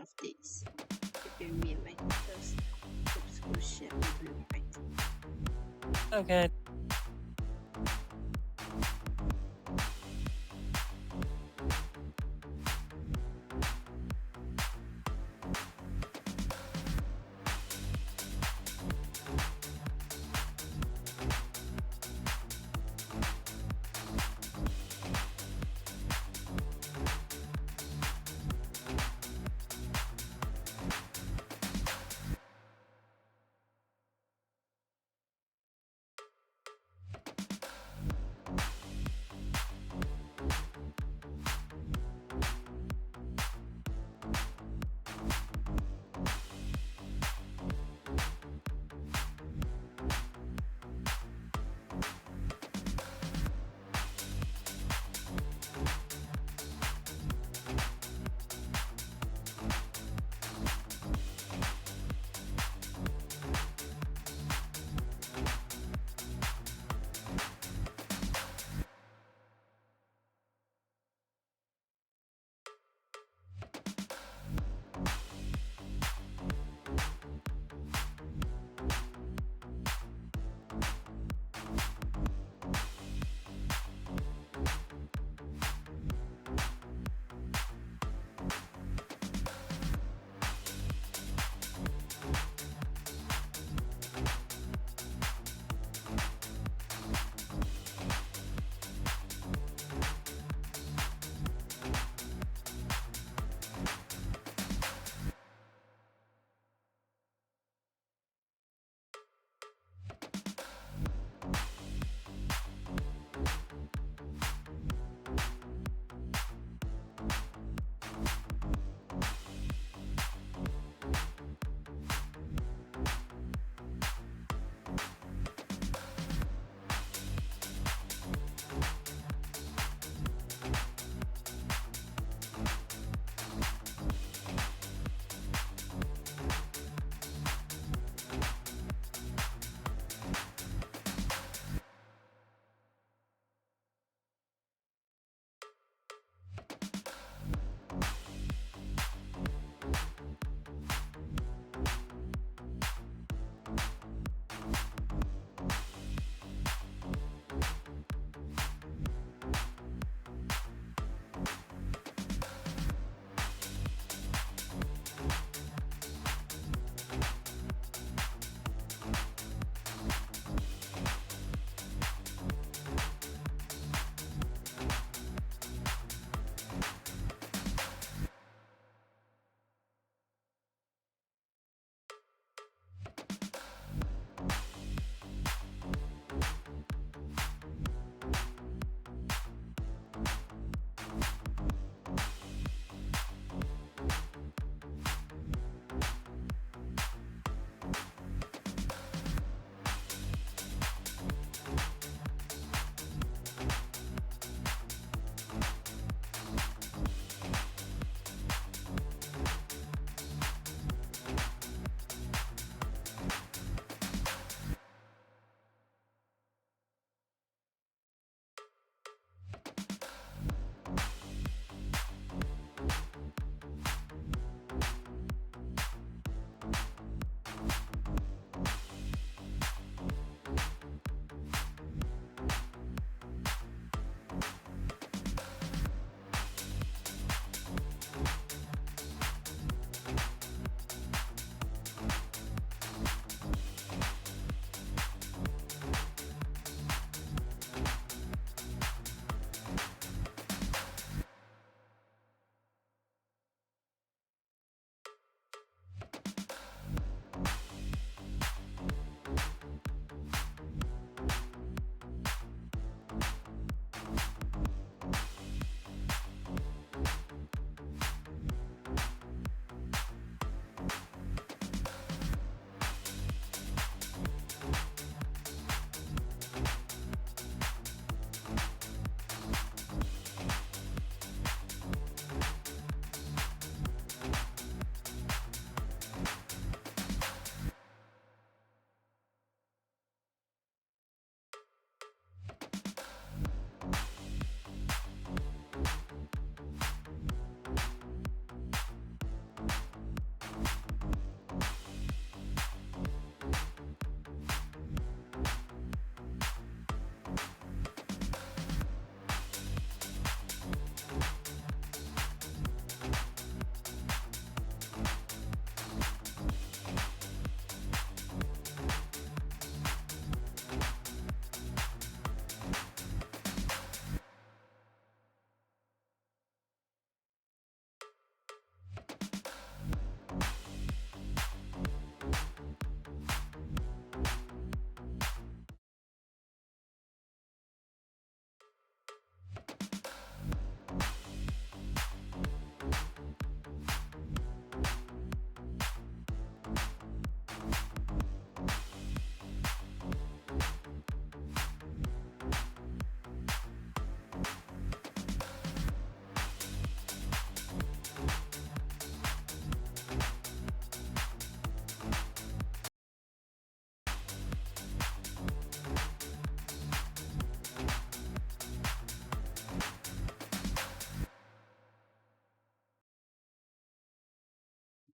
of this. Prepare me my first subscription blueprint. Okay.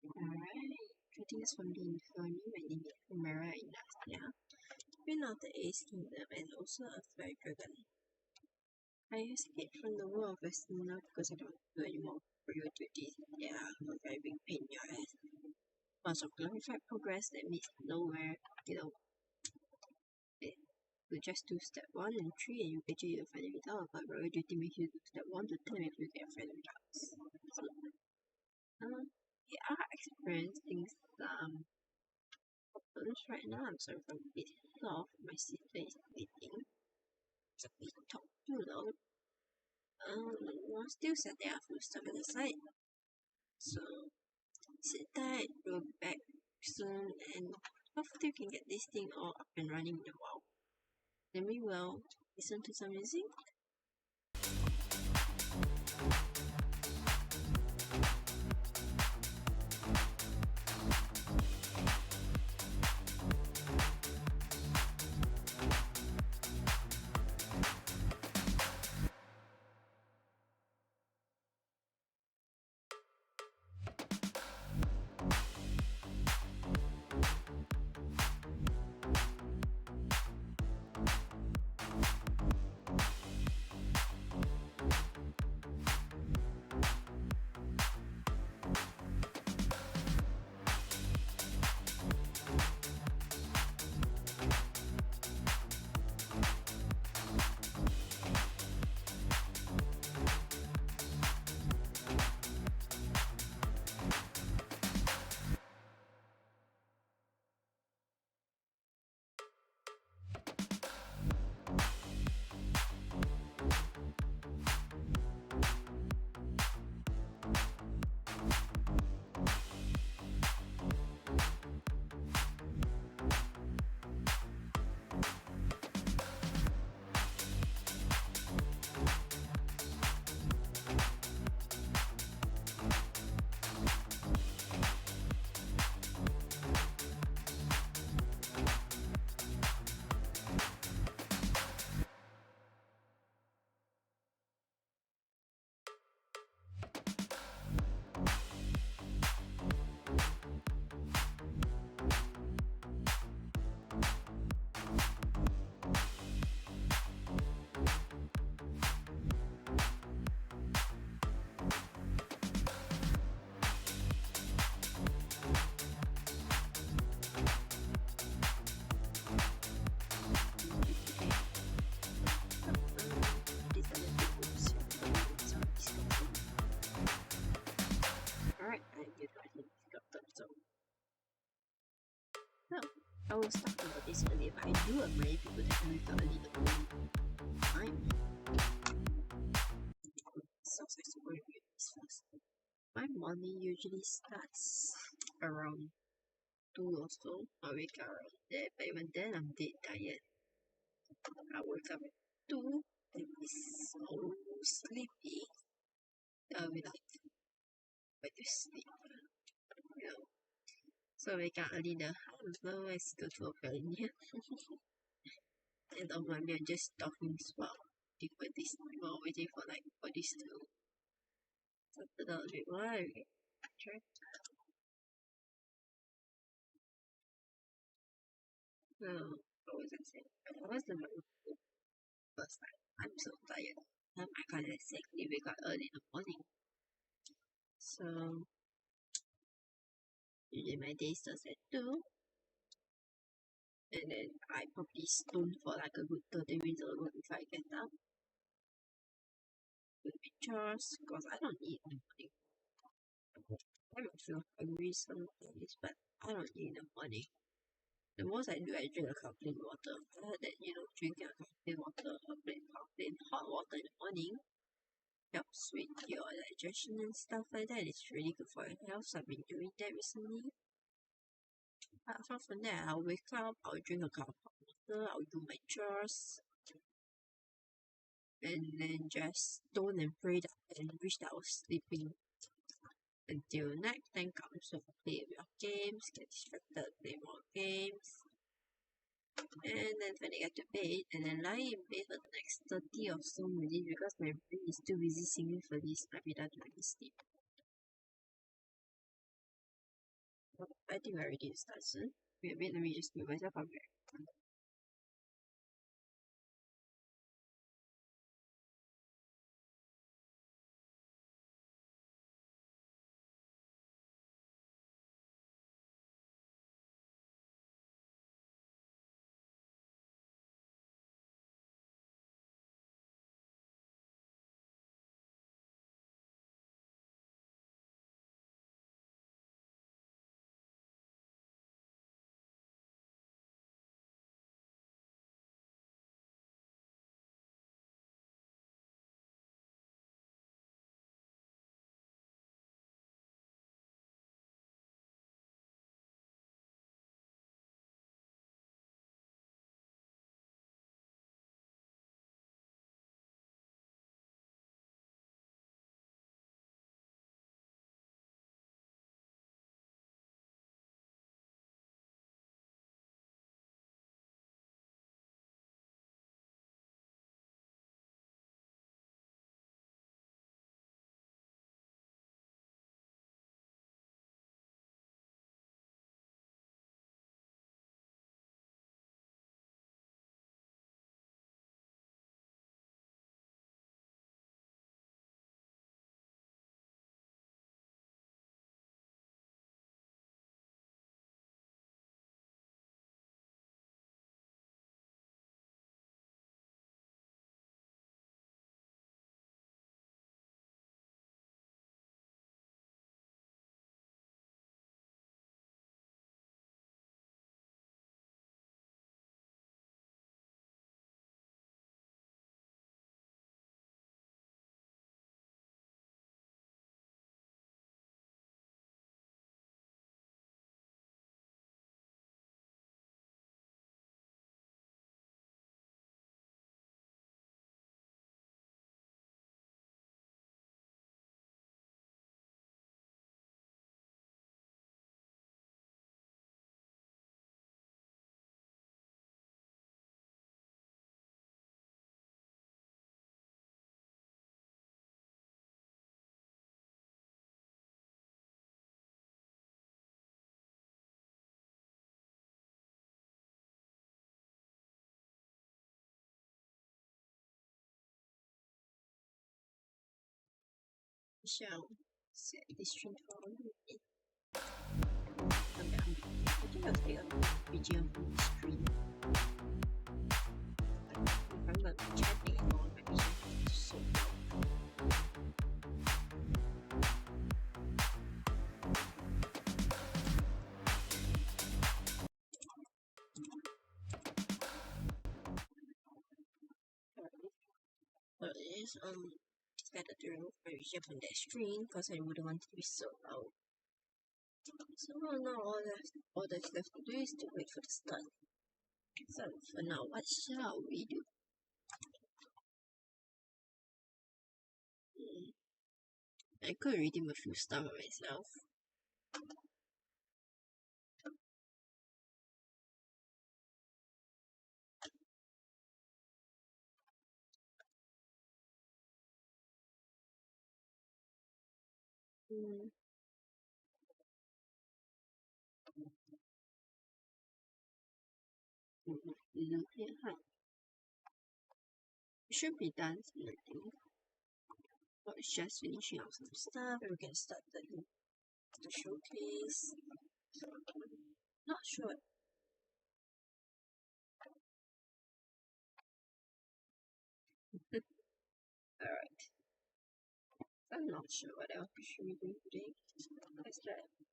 Alright, greetings from the Inferno. My name is Humera Inasia, Queen of the Ace Kingdom and also a Fire Dragon. I escaped from the world of Western because I don't do any more real duties. Yeah, I'm a very big pain in your ass. Bunch of glorified progress that means nowhere, you just do step 1 and 3 and you graduate your final result, but royal duty makes you do step 1 to 10 if you get final results. So, we are experiencing some problems right now. I'm sorry for a bit soft. My sister is sleeping. It's a bit talk too loud. We're still setting our food stuff at the side. So, sit tight, we'll be back soon, and hopefully we can get this thing all up and running in a while. Then we will listen to some music. I was talking about this earlier, but I do admire people that can wake up early in the morning. Sounds like super weird. My morning usually starts around 2 or so. I wake up around there, but even then I'm dead tired. I wake up at 2 and be so sleepy. I'll be like, why do you sleep? You know. So I wake up early now. Hello, I still 12 early. And don't mind me, I'm just talking while waiting for like for this to settle down a bit. Why? Okay. So what was I saying? I was the first time. I'm so tired. I can't exactly wake up early in the morning. So usually my day starts at 2. And then I probably stone for like a good 30 minutes or if I get up. With my chores, because I don't eat in the morning. I might feel hungry sometimes, but I don't eat in the morning. The most I do, I drink a cup of plain water. I heard that, drinking a cup of plain water, plain hot water in the morning helps with your digestion and stuff like that. It's really good for your health, so I've been doing that recently. But apart from that, I'll wake up, I'll drink a cup of hot water, I'll do my chores, and then just stone and pray and wish that I was sleeping until night time comes. So play with games, get distracted, play more games, and then when I get to bed, and then lie in bed for the next 30 or so minutes because my brain is too busy singing for this, I'll be done like sleep. I think I already start soon. Wait a minute, let me just move myself up here. Shall set this stream for a minute. I think I'll take a video from the screen. If I'm not chatting and all, my vision is so But it is better to remove my vision from that screen because I wouldn't want it to be so loud. So now all that's left to do is to wait for the start. So for now, what shall we do? I could redeem a few stuff myself. It should be done soon, I think. But it's just finishing out some stuff and we can start the showcase. Not sure. Alright. I'm not sure what else we should be doing today.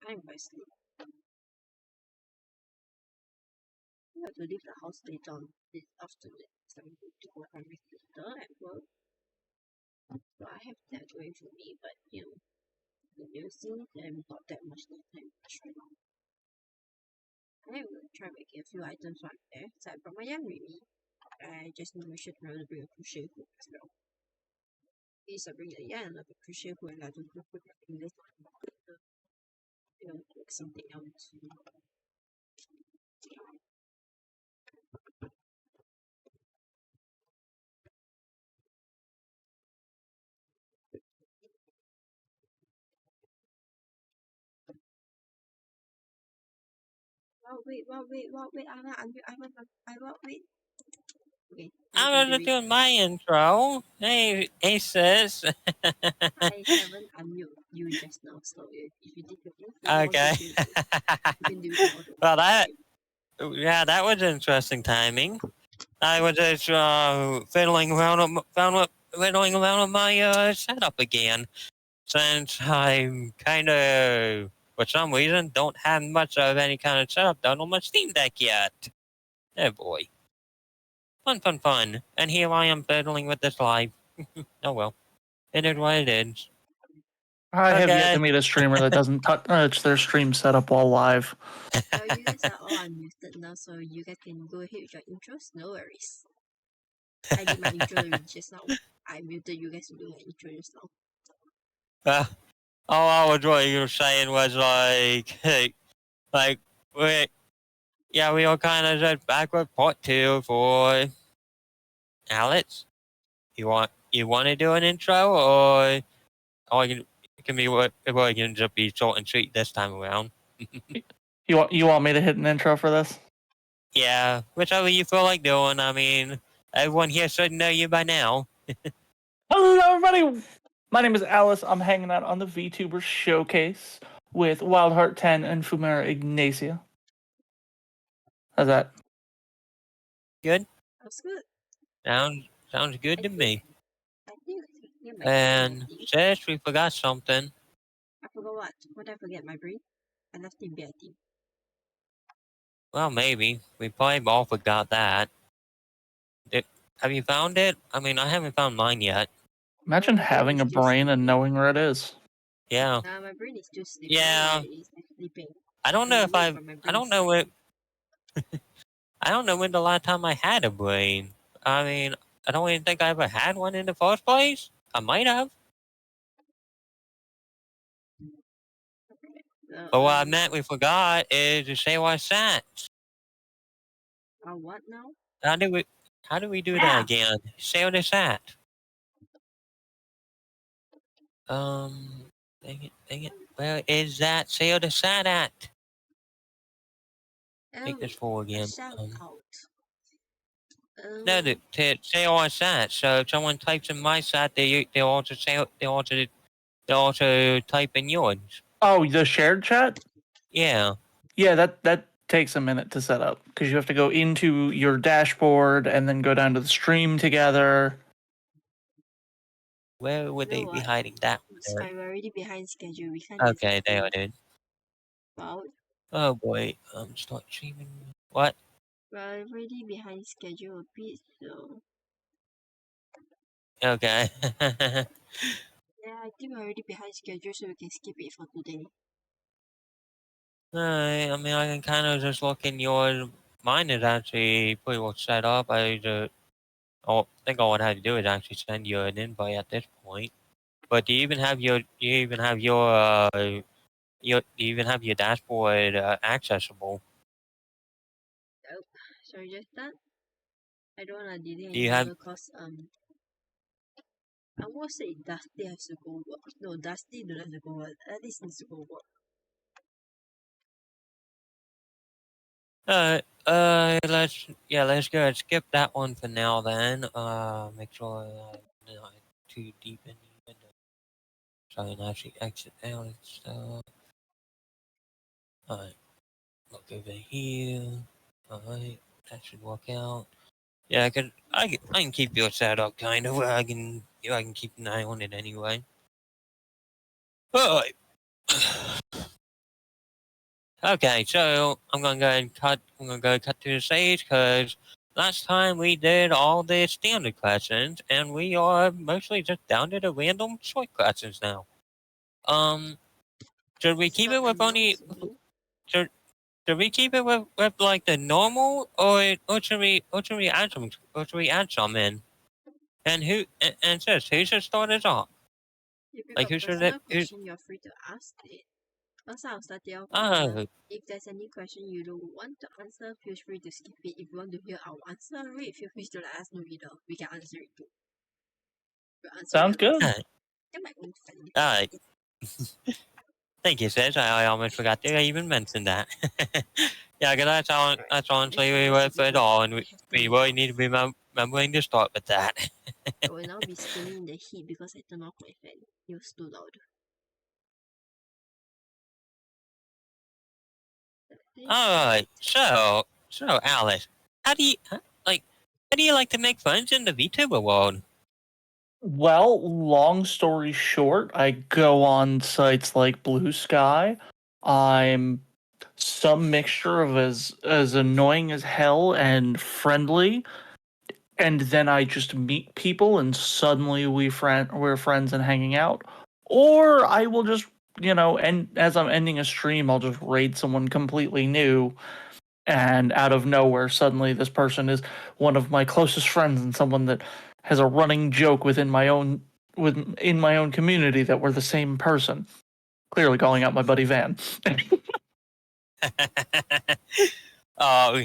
I'm by sleep. I have to leave the house later on this afternoon. So I'm going to go home later at work. So I have that going for me, but you know, the new thing, I'm not that much time right now. I will try making a few items right there. So I brought my yarn with me. I just need to make sure to remember to bring a crochet hook as well. Please bring the yarn of a crochet hook and I don't put everything later. You know, like something else. Oh wait, I will wait. Okay, now you can I do was it. doing my intro. Hey, sis. I haven't unmute you just now, so if you did your intro while Okay. talking, you can do it now. Don't Well, worry. that was interesting timing. I was just fiddling around, fiddling around with my setup again, since I'm kind of, for some reason, don't have much of any kind of setup done on my Steam Deck yet. Oh boy, fun, and here I am fiddling with this live. Oh well, it is what it is. I have yet to Okay. meet a streamer that doesn't touch their stream setup while live. Well, you guys are all unmuted now, so you guys can go ahead with your intros. No worries. I did my intro just now. I muted you guys to do my intro just now. Uh, all I was what you were saying was like, hey, like, wait, yeah, we all kind of just back with part 2 for Alex. You want to do an intro, or it can be what it can just be short and sweet this time around. You want me to hit an intro for this? Yeah, whichever you feel like doing. I mean, everyone here should know you by now. Hello, everybody. My name is Alice. I'm hanging out on the Vtuber Showcase with Wildheart10 and Fumera Ignacia. How's that? Good. That's good. Sounds good I to think me. I think I can hear my brain. I And think sis, we forgot something. I forgot what. What did I forget? My brain. I left it there. I think. Well, maybe we probably all forgot that. Did, have you found it? I mean, I haven't found mine yet. Imagine My brain having is a still brain and sleeping. knowing where it is. Yeah, My brain is still sleeping. yeah. It's sleeping. I don't know I'm if awake, but my I brain don't is know sleeping. I don't know when the last time I had a brain. I mean, I don't even think I ever had one in the first place. I might have. Uh, But what I um. meant we forgot is to say what's that. What now? How do we how do we do that Yeah. again? Say what is that? Dang it. Where is that? Say what is that at? Take this full A again. shout out. No, to say what's that. So if someone types in my site, they also say they also type in yours. Oh, the shared chat? Yeah. Yeah, that takes a minute to set up because you have to go into your dashboard and then go down to the stream together. Where would You know they be what? hiding that It's one? fine. We're already behind schedule. We can't just Okay, there go it is. out. Oh boy, start streaming. What? We're already behind schedule a bit, so Okay. yeah, I think we're already behind schedule, so we can skip it for today. Alright, I mean, I can kind of just look in your. Mine is actually pretty well set up. I think all I have to do is actually send you an invite at this point. But do you even have do you even have your dashboard accessible? Oh, sorry, just that. I don't wanna delay Do any you have? longer cause I won't say Dusty has to go work. No, Dusty don't have to go work. Alice needs to go work. Let's go and skip that one for now then. Make sure I'm not too deep in the window. So I can actually exit out and stuff. Alright, look over here. Alright, that should work out. Yeah, I can keep your setup kind of where I can keep an eye on it anyway. Alright. Okay, so I'm gonna go and cut. I'm gonna go cut to the stage because last time we did all the standard questions, and we are mostly just down to the random choice questions now. Should we It's keep not it with only? announcing. Should, should we keep it with like the normal, or should we add some in? And and says who should start us off? If you Like got who should it? personal question, you're free to ask it. Also, I'll start it off Oh, if there's any question you don't want to answer, feel free to skip it. If you want to hear our answer, wait, feel free to let us know either. We can answer it too. We'll answer Sounds your good. list. alright. Get my own friend. Thank you, Sis. I almost forgot to even mention that. Yeah, because Alright, that's honestly let's worth begin. it all, and I have to we move really on. need to be remembering to start with that. I will now be screaming in the heat because I turned off my fan. It was too loud. All right, so Alice, how do you like? How do you like to make friends in the VTuber world? Well, long story short, I go on sites like Blue Sky. I'm some mixture of as annoying as hell and friendly, and then I just meet people and suddenly we're friends and hanging out. Or I will just, and as I'm ending a stream, I'll just raid someone completely new, and out of nowhere suddenly this person is one of my closest friends and someone that has a running joke within my own community that we're the same person, clearly calling out my buddy Van. Oh,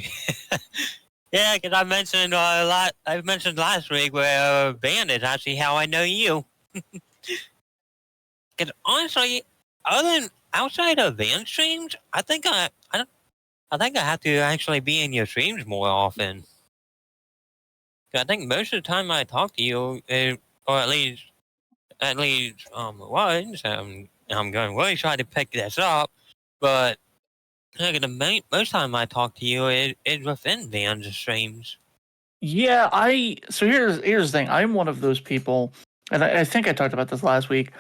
yeah, because I mentioned last week where band is actually how I know you. Because honestly, other than outside of band streams, I think I have to actually be in your streams more often. 'Cause I think most of the time I talk to you, or at least once, I'm going to really try to pick this up, but like most time I talk to you is within band streams. Yeah, so here's the thing. I'm one of those people, and I think I talked about this last week.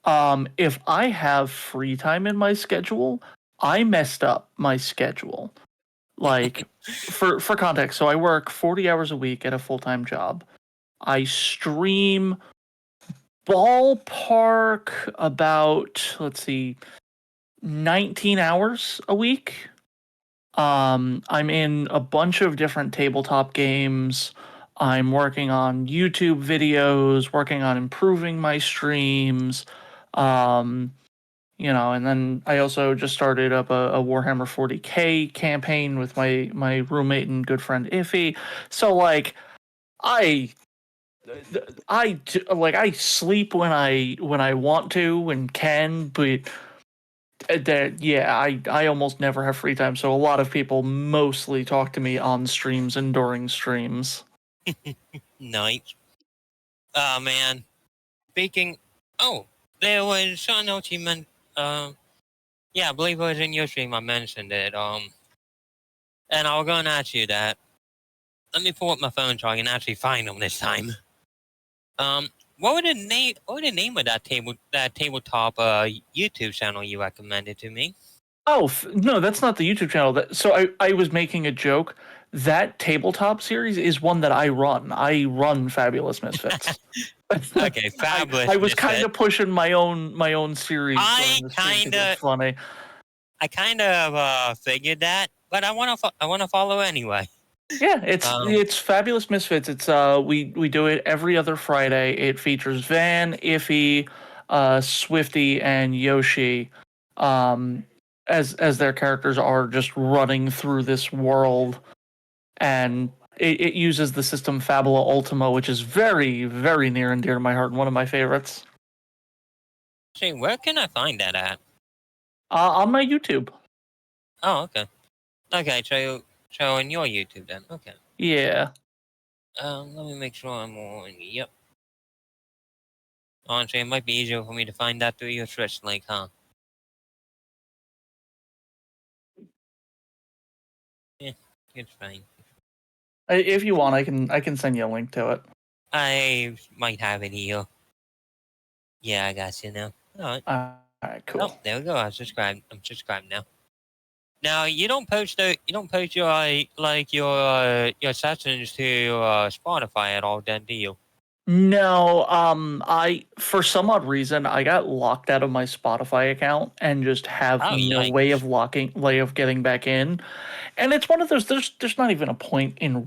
If I have free time in my schedule, I messed up my schedule. Like for context, so I work 40 hours a week at a full-time job. I stream ballpark about, let's see, 19 hours a week. I'm in a bunch of different tabletop games. I'm working on YouTube videos, working on improving my streams. Um, and then I also just started up a Warhammer 40K campaign with my roommate and good friend Iffy. So like I I sleep when I want to and can, but that yeah, I almost never have free time. So a lot of people mostly talk to me on streams and during streams. Nice. Oh man. Speaking. Oh, there was something else you meant. Yeah, I believe it was in your stream. I mentioned it. And I was going to ask you that. Let me pull up my phone so I can actually find them this time. What would the name? What would the name of that tabletop YouTube channel you recommended to me? Oh no, that's not the YouTube channel. So I was making a joke. That tabletop series is one that I run. I run Fabulous Misfits. Okay, I fabulous was kind misfit. of pushing my own series I during the stream kind because it was of, funny. figured that, but I want to follow anyway. Yeah, it's Um, it's Fabulous Misfits. It's we do it every other Friday. It features Van, Iffy, Swifty, and Yoshi, um, as their characters are just running through this world, and it uses the system Fabula Ultima, which is very very near and dear to my heart, and one of my favorites. see, where can I find that at? On my YouTube. Oh, okay. Okay, so on your YouTube then. Okay. Yeah. Let me make sure I'm on. Yep. Honestly, it might be easier for me to find that through your Twitch link, huh? Yeah, it's fine. If you want, I can send you a link to it. I might have it here. Yeah, I got you now. All right. All right, Oh, cool. there we go. I'm subscribed now. Now you don't post your your sessions to Spotify at all, then, do you? No, I for some odd reason I got locked out of my Spotify account and just have Oh, no yikes! way of getting back in. And it's one of those there's not even a point in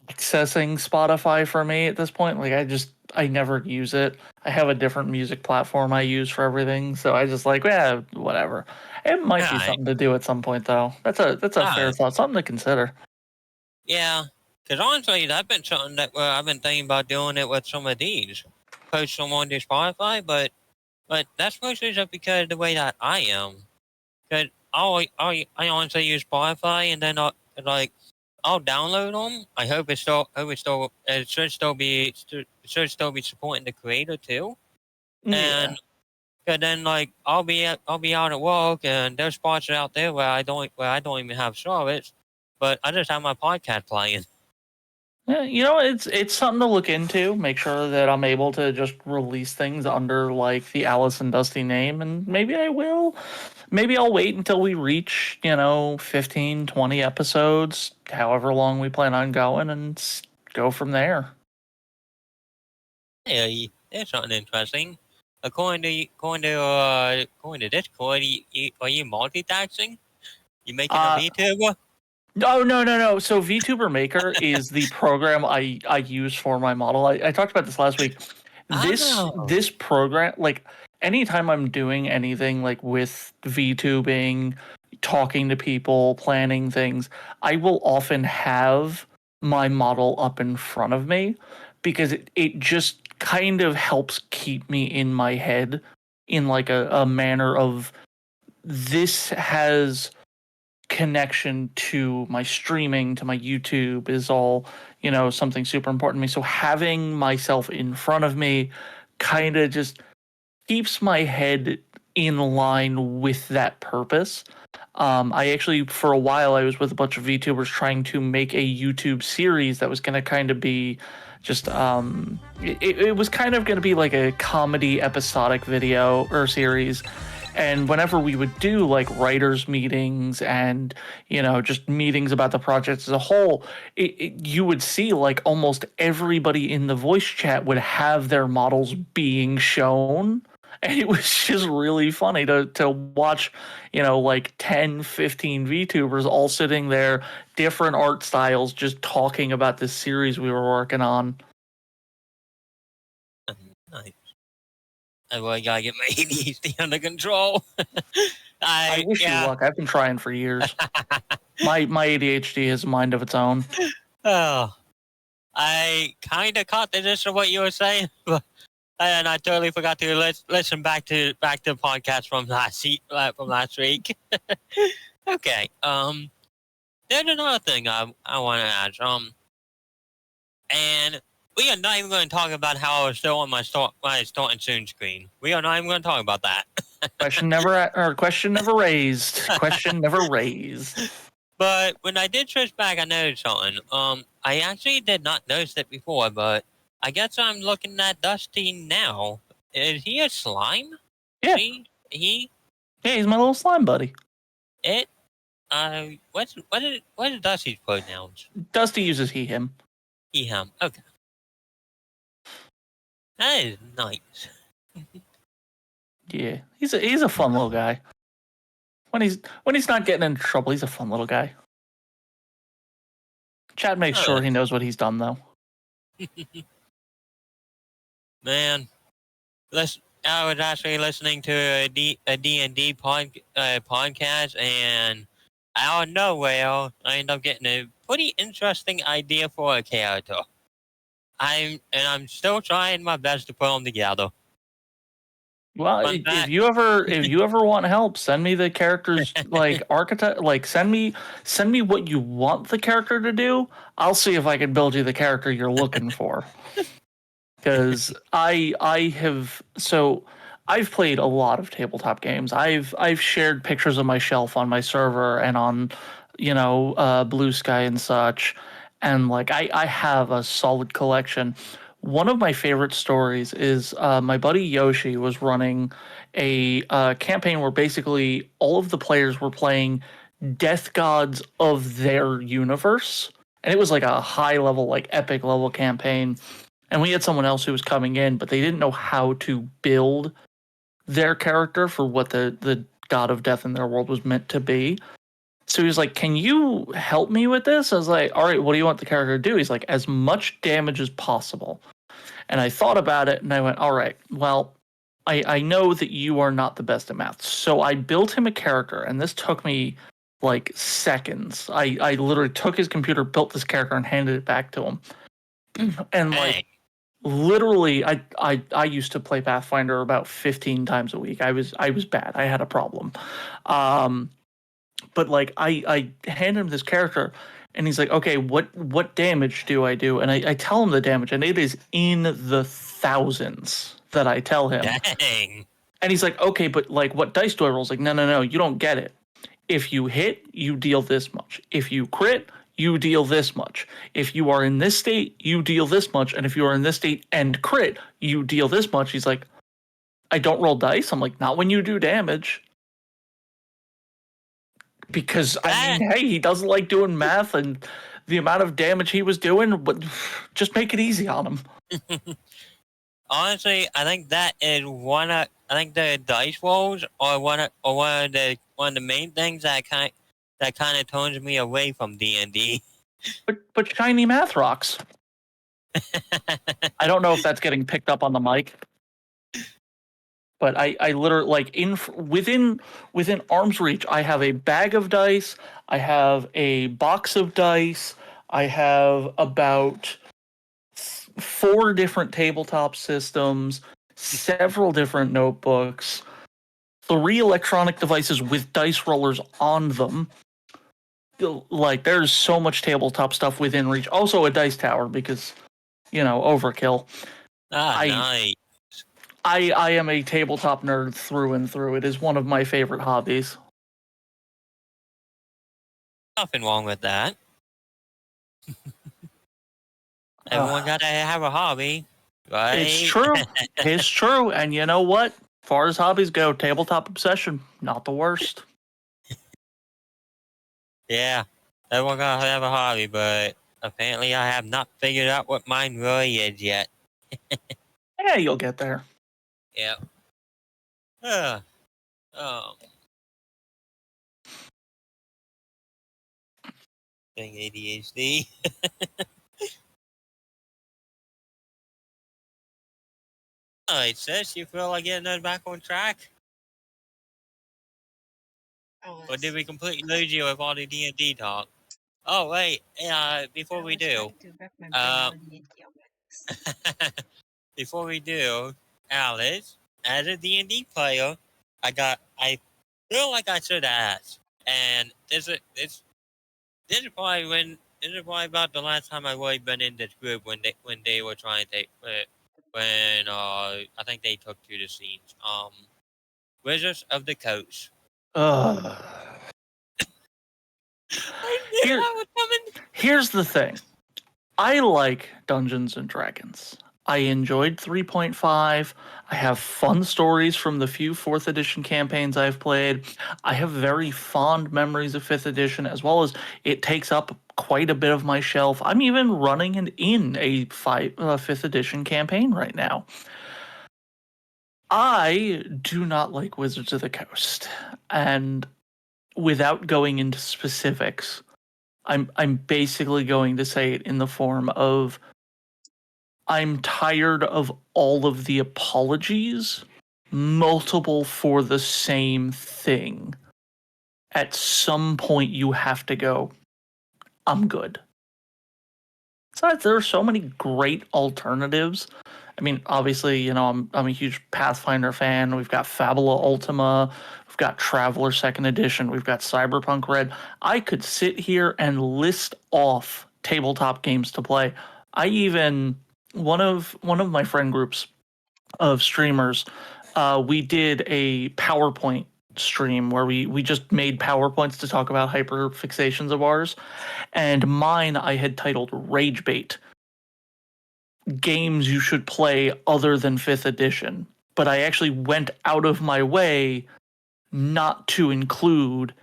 accessing Spotify for me at this point. Like I never use it. I have a different music platform I use for everything, so I just like, yeah, whatever. It might All be right, something to do at some point though. That's a all fair right. thought, something to consider. Yeah, because honestly, that's been something that I've been thinking about doing it with some of these. Post them on to Spotify, but that's mostly just because of the way that I am. Because I honestly use Spotify, and then I'll download them. I it should still be supporting the creator too. Yeah. And then I'll be out at work, and there's spots out there where I don't even have service, but I just have my podcast playing. Yeah, it's something to look into. Make sure that I'm able to just release things under like the Alice and Dusty name, and maybe I will. Maybe I'll wait until we reach, 15, 20 episodes, however long we plan on going, and go from there. Hey, there's something interesting. According to Discord, are you multitasking? You making a Uh, VTuber? No, no, no, no. So VTuber Maker is the program I use for my model. I talked about this last week. Oh, This program, like anytime I'm doing anything like with VTubing, talking to people, planning things, I will often have my model up in front of me because it just kind of helps keep me in my head in like a manner of this has connection to my streaming, to my YouTube is all, something super important to me. So having myself in front of me kind of just keeps my head in line with that purpose. I actually, for a while, I was with a bunch of VTubers trying to make a YouTube series that was going to kind of be just, it was kind of going to be like a comedy episodic video or series. And whenever we would do like writers' meetings and, just meetings about the project as a whole, you would see like almost everybody in the voice chat would have their models being shown, and it was just really funny to watch, like 10, 15 VTubers all sitting there, different art styles, just talking about this series we were working on. nice. I really gotta get my ADHD under control. I wish you Yeah. luck. I've been trying for years. My ADHD has a mind of its own. Oh, I kind of caught the gist of what you were saying, and I totally forgot to listen back to the podcast from last week. Okay. There's another thing I want to add. And we are not even going to talk about how I was still on my start and soon screen. We are not even going to talk about that. Question never raised. Question never raised. But when I did switch back, I noticed something. I actually did not notice it before, but I guess I'm looking at Dusty now. Is he a slime? Yeah. Yeah, he's my little slime buddy. It. What is Dusty's pronouns? Dusty uses he, him. He, him. Okay. That is nice. Yeah, he's a fun little guy. When he's not getting into trouble, he's a fun little guy. Chad makes sure he knows what he's done, though. Man, I was actually listening to a D&D podcast, and out of nowhere, I ended up getting a pretty interesting idea for a character. I'm still trying my best to put them together. Well, if you ever want help, send me the character's like archetype. Like send me what you want the character to do. I'll see if I can build you the character you're looking for. Because I've played a lot of tabletop games. I've shared pictures of my shelf on my server and on Blue Sky and such, and like I have a solid collection. One of my favorite stories is my buddy Yoshi was running a campaign where basically all of the players were playing death gods of their universe, and it was like a high level, like epic level campaign. And we had someone else who was coming in, but they didn't know how to build their character for what the god of death in their world was meant to be. So he was like, "Can you help me with this?" I was like, "All right, what do you want the character to do?" He's like, "As much damage as possible." And I thought about it and I went, "All right, well, I know that you are not the best at math." So I built him a character, and this took me like seconds. I literally took his computer, built this character, and handed it back to him. And like literally, I used to play Pathfinder about 15 times a week. I was bad. I had a problem. but like I hand him this character, and he's like, okay, what damage do I do? And I tell him the damage, and it is in the thousands that I tell him. Dang. And he's like, okay, but like, what dice do I roll? I was like, no, you don't get it. If you hit, you deal this much. If you crit, you deal this much. If you are in this state, you deal this much. And if you are in this state and crit, you deal this much. He's like, I don't roll dice. I'm like, not when you do damage. Because, I That mean, hey, he doesn't like doing math, and the amount of damage he was doing, but just make it easy on him. honestly, I think that is I think the dice rolls are one of the main things that kind of turns me away from D&D. But shiny math rocks. I don't know if that's getting picked up on the mic. But I literally like within arm's reach, I have a bag of dice, I have a box of dice, I have about 4 different tabletop systems, several different notebooks, 3 electronic devices with dice rollers on them. Like there's so much tabletop stuff within reach. Also a dice tower because, overkill. Nice. I am a tabletop nerd through and through. It is one of my favorite hobbies. Nothing wrong with that. Everyone gotta have a hobby, right? It's true. It's true. And you know what? As far as hobbies go, tabletop obsession, not the worst. Yeah, everyone gotta have a hobby, but apparently I have not figured out what mine really is yet. Yeah, you'll get there. Yeah. Oh. Dang ADHD. Alright, sis, you feel like getting us back on track? Or did we completely lose you with all the D&D talk? Oh, wait, before we do, before we do, Alice, as a D&D player, I feel like I should ask, and this is probably about the last time I really been in this group when they were trying to take when I think they took to the scenes. Wizards of the Coast. Ugh. I knew that was coming. Here's the thing. I like Dungeons and Dragons. I enjoyed 3.5. I have fun stories from the few 4th edition campaigns I've played. I have very fond memories of 5th edition, as well as it takes up quite a bit of my shelf. I'm even running in a 5th edition campaign right now. I do not like Wizards of the Coast. And without going into specifics, I'm basically going to say it in the form of I'm tired of all of the apologies, multiple for the same thing. At some point, you have to go, I'm good. Besides, there are so many great alternatives. I mean, obviously, I'm a huge Pathfinder fan. We've got Fabula Ultima, we've got Traveler Second Edition, we've got Cyberpunk Red. I could sit here and list off tabletop games to play. I even one of my friend groups of streamers, we did a PowerPoint stream where we just made PowerPoints to talk about hyper fixations of ours. And mine I had titled Rage Bait. Games you should play other than 5th edition. But I actually went out of my way not to include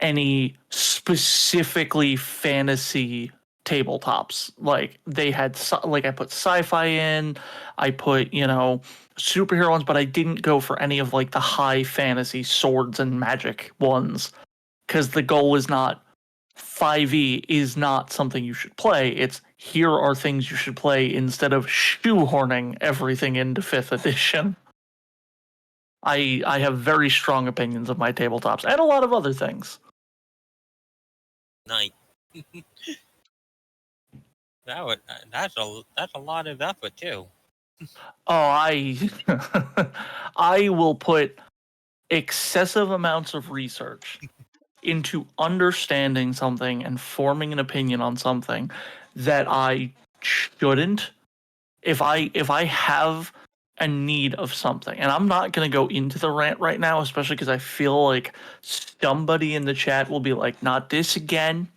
any specifically fantasy tabletops. Like they had, like I put sci-fi in, I put superhero ones, but I didn't go for any of like the high fantasy swords and magic ones because the goal is not 5e is not something you should play. It's here are things you should play instead of shoehorning everything into 5th edition. I have very strong opinions of my tabletops and a lot of other things. Nice. That's a lot of effort too. Oh, I will put excessive amounts of research into understanding something and forming an opinion on something that I shouldn't. If I have a need of something, and I'm not gonna go into the rant right now, especially because I feel like somebody in the chat will be like, "Not this again."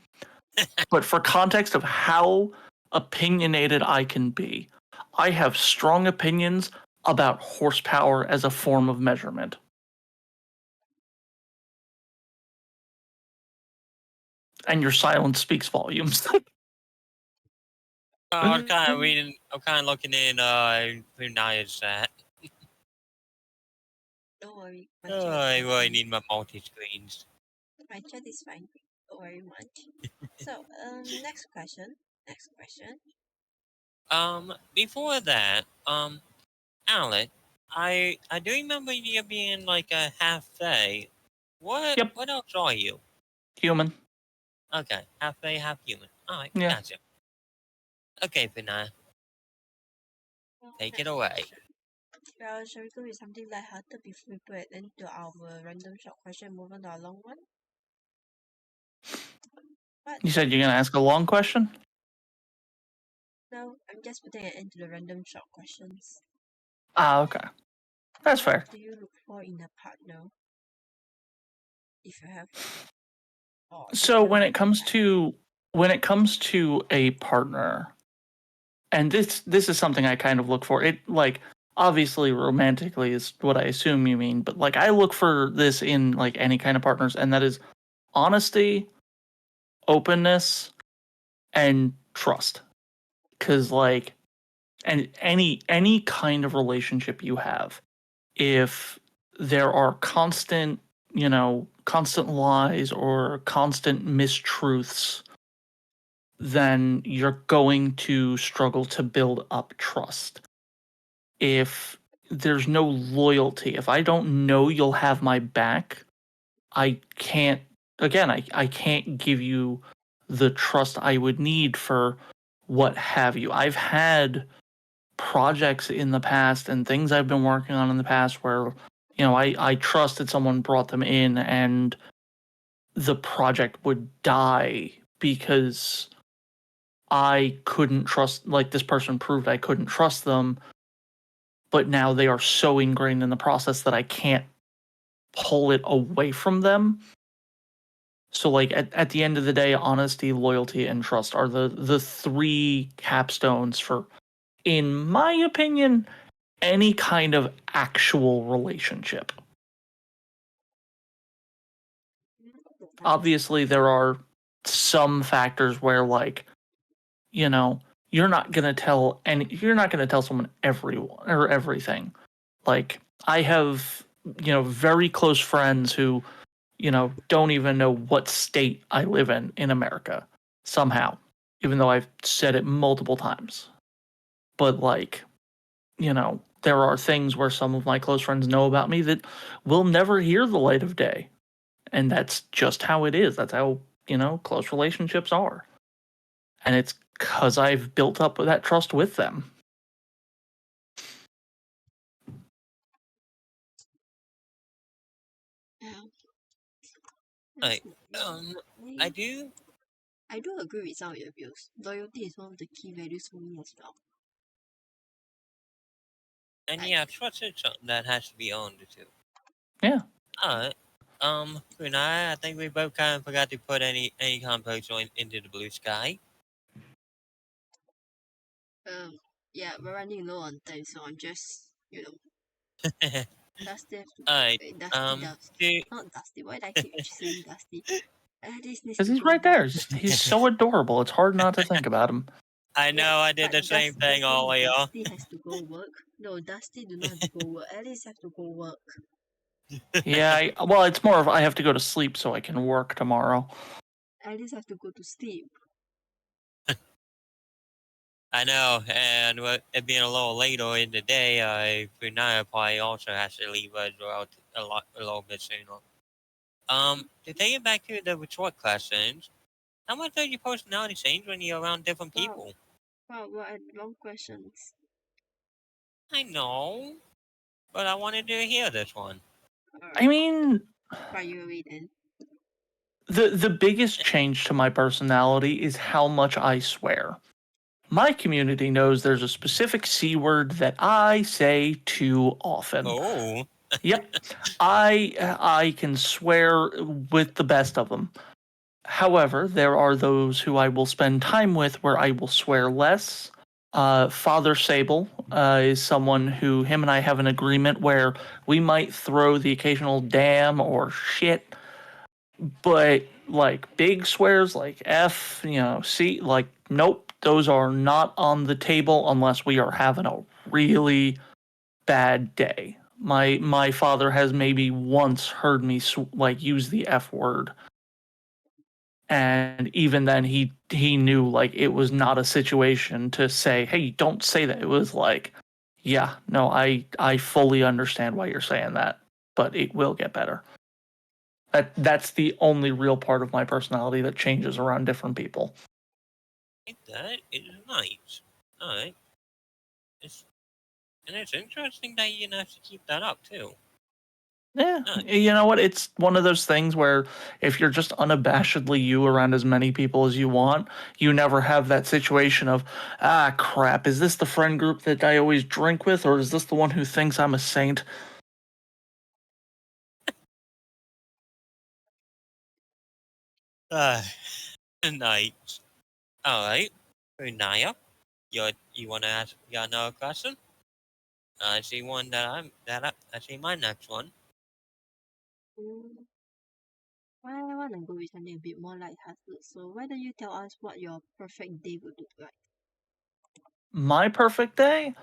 But for context of how opinionated I can be, I have strong opinions about horsepower as a form of measurement. And your silence speaks volumes. I was kind of reading. I'm kind of looking in United chat. Don't worry, my Oh, chat I is really fine. need my multi screens. My chat is fine. Don't worry much. So, next question. Next question. Before that, Alec, I do remember you being like a half fae. Yep, What else are you? human. Okay, half fae, half human. All right, Yeah. gotcha. Okay, Pinaya, Well, take it next away. question. Well, shall we go with something lighthearted before we put it into our random short question, move on to our long one? But You said you're gonna ask a long question? no, I'm just putting it into the random short questions. Ah, okay. That's fair. What do you look for in a partner? If you have one. Or if So you when it already comes have. to a partner, and this is something I kind of look for. It like obviously romantically is what I assume you mean, but like I look for this in like any kind of partners, and that is honesty, openness, and trust. Cause like and any kind of relationship you have, if there are constant lies or constant mistruths, then you're going to struggle to build up trust. If there's no loyalty, if I don't know you'll have my back, I can't, again, I can't give you the trust I would need for what have you. I've had projects in the past and things I've been working on in the past where, I trusted someone, brought them in, and the project would die because I couldn't trust, like this person proved I couldn't trust them, but now they are so ingrained in the process that I can't pull it away from them. So like at the end of the day, honesty, loyalty, and trust are the three capstones for, in my opinion, any kind of actual relationship. Obviously, there are some factors where like, you know, you're not gonna tell someone everyone or everything. Like I have, very close friends who, don't even know what state I live in America somehow, even though I've said it multiple times. But like, there are things where some of my close friends know about me that will never hear the light of day. And that's just how it is. That's how, close relationships are. And it's because I've built up that trust with them. Yeah. Right. Yeah. I do. I do agree with some of your views. Loyalty is one of the key values for me as well. And Like, yeah, trust is something that has to be owned too. Yeah. Alright. Kunai, I think we both kind of forgot to put any compost into the blue sky. yeah, we're running low on time, so I'm just, Dusty have to go. Alright. Wait, Dusty, Do, not Dusty. Why did I keep saying Dusty? This needs Because to he's go right work. there. He's so adorable. It's hard not to think about him. I know I did the same thing all the way on. Dusty has to go work. No, Dusty do not have to go work. Alice have to go work. Yeah, well, it's more of I have to go to sleep so I can work tomorrow. Alice have to go to sleep. I know, and with it being a little later in the day, Kunai probably also has to leave as well a little bit sooner. To take it back to the retort questions, how much does your personality change when you're around different people? Wow, what are long questions. I know, but I wanted to hear this one. I mean, Fire away then. The biggest change to my personality is how much I swear. My community knows there's a specific C word that I say too often. Oh, Yep. I can swear with the best of them. However, there are those who I will spend time with where I will swear less. Father Sable is someone who him and I have an agreement where we might throw the occasional damn or shit, but like big swears like F, C, like nope, those are not on the table unless we are having a really bad day. My father has maybe once heard me like use the F word, and even then he knew like it was not a situation to say, "Hey, don't say that." It was like, "Yeah, no, I fully understand why you're saying that, but it will get better." That's the only real part of my personality that changes around different people. that is nice. Alright. And it's interesting that you have to keep that up too. Yeah, Nice. you know what? It's one of those things where if you're just unabashedly you around as many people as you want, you never have that situation of, ah, crap, is this the friend group that I always drink with, or is this the one who thinks I'm a saint? Uh, nice. Alright. Naya, you wanna ask you another question? I see one I see my next one. Mm, well, I want to go with something a bit more lighthearted. So why don't you tell us what your perfect day would look like? My perfect day?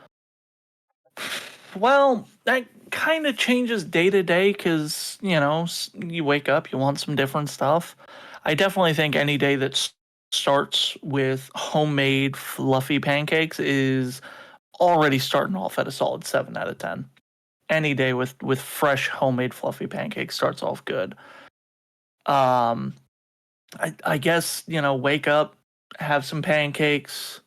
Well, that kind of changes day to day because, you wake up, you want some different stuff. I definitely think any day that starts with homemade fluffy pancakes is already starting off at a solid 7 out of 10. Any day with fresh homemade fluffy pancakes starts off good. Um, I guess, wake up, have some pancakes.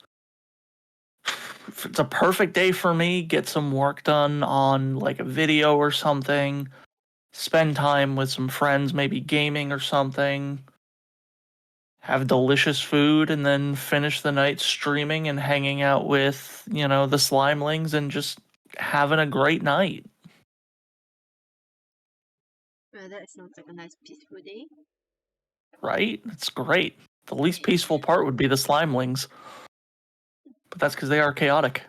If it's a perfect day for me, get some work done on like a video or something, spend time with some friends, maybe gaming or something, have delicious food, and then finish the night streaming and hanging out with, the slimelings and just having a great night. Well, that sounds like a nice peaceful day. Right? It's great. The least peaceful Yeah. part would be the slimelings, but that's because they are chaotic,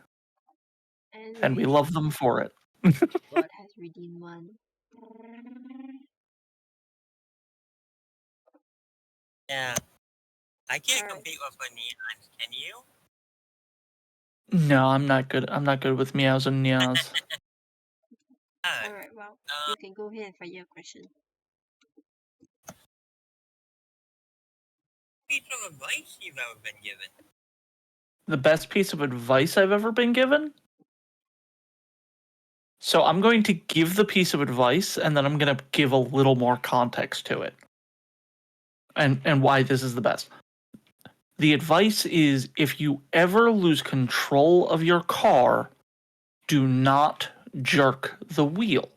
and we Anyways, love them for it. God has redeemed one. Yeah. I can't Alright. compete with my neons, can you? No, I'm not good. I'm not good with meows and meows. Alright. Alright, well, Uh, you can go ahead and fire your question. piece of advice you've ever been given. The best piece of advice I've ever been given? So I'm going to give the piece of advice and then I'm going to give a little more context to it. And why this is the best. The advice is if you ever lose control of your car, do not jerk the wheel.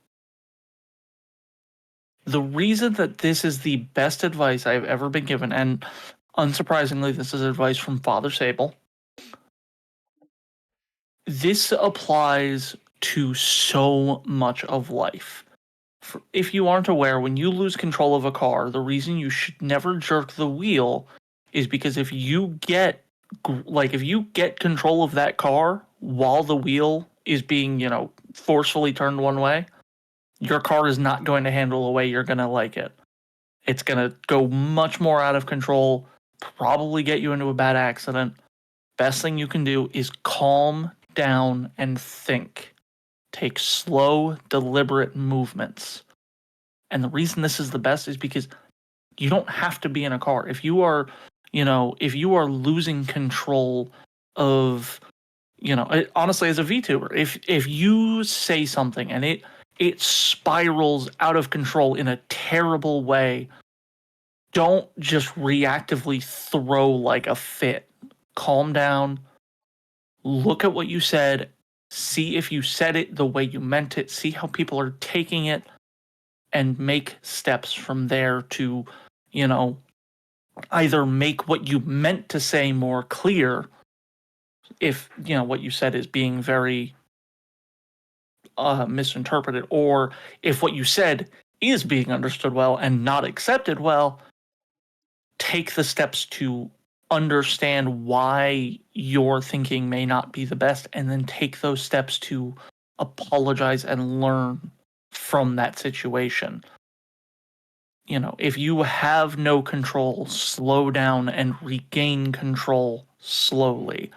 The reason that this is the best advice I've ever been given, and unsurprisingly, this is advice from Father Sable. This applies to so much of life. If you aren't aware, when you lose control of a car, the reason you should never jerk the wheel is because if you get control of that car while the wheel is being, forcefully turned one way, your car is not going to handle the way you're going to like it. It's going to go much more out of control, probably get you into a bad accident. Best thing you can do is calm down and think. Take slow, deliberate movements. And the reason this is the best is because you don't have to be in a car. If you are losing control of, honestly, as a VTuber, if you say something and it spirals out of control in a terrible way, don't just reactively throw like a fit. Calm down, look at what you said, see if you said it the way you meant it, see how people are taking it, and make steps from there to, either make what you meant to say more clear if, what you said is being very misinterpreted, or if what you said is being understood well and not accepted well, take the steps to understand why your thinking may not be the best, and then take those steps to apologize and learn from that situation. If you have no control, slow down and regain control slowly.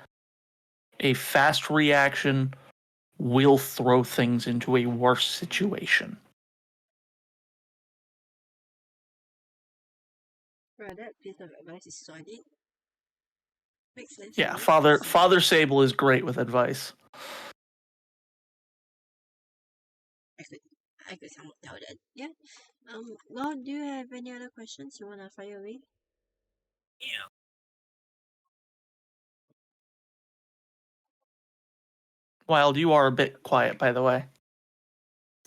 A fast reaction will throw things into a worse situation. Well, that piece of advice is solid. Makes sense to Yeah, me. Father Sable is great with advice. I could sound doubted. Yeah. Well, do you have any other questions you wanna fire away? Yeah. Wild, you are a bit quiet, by the way.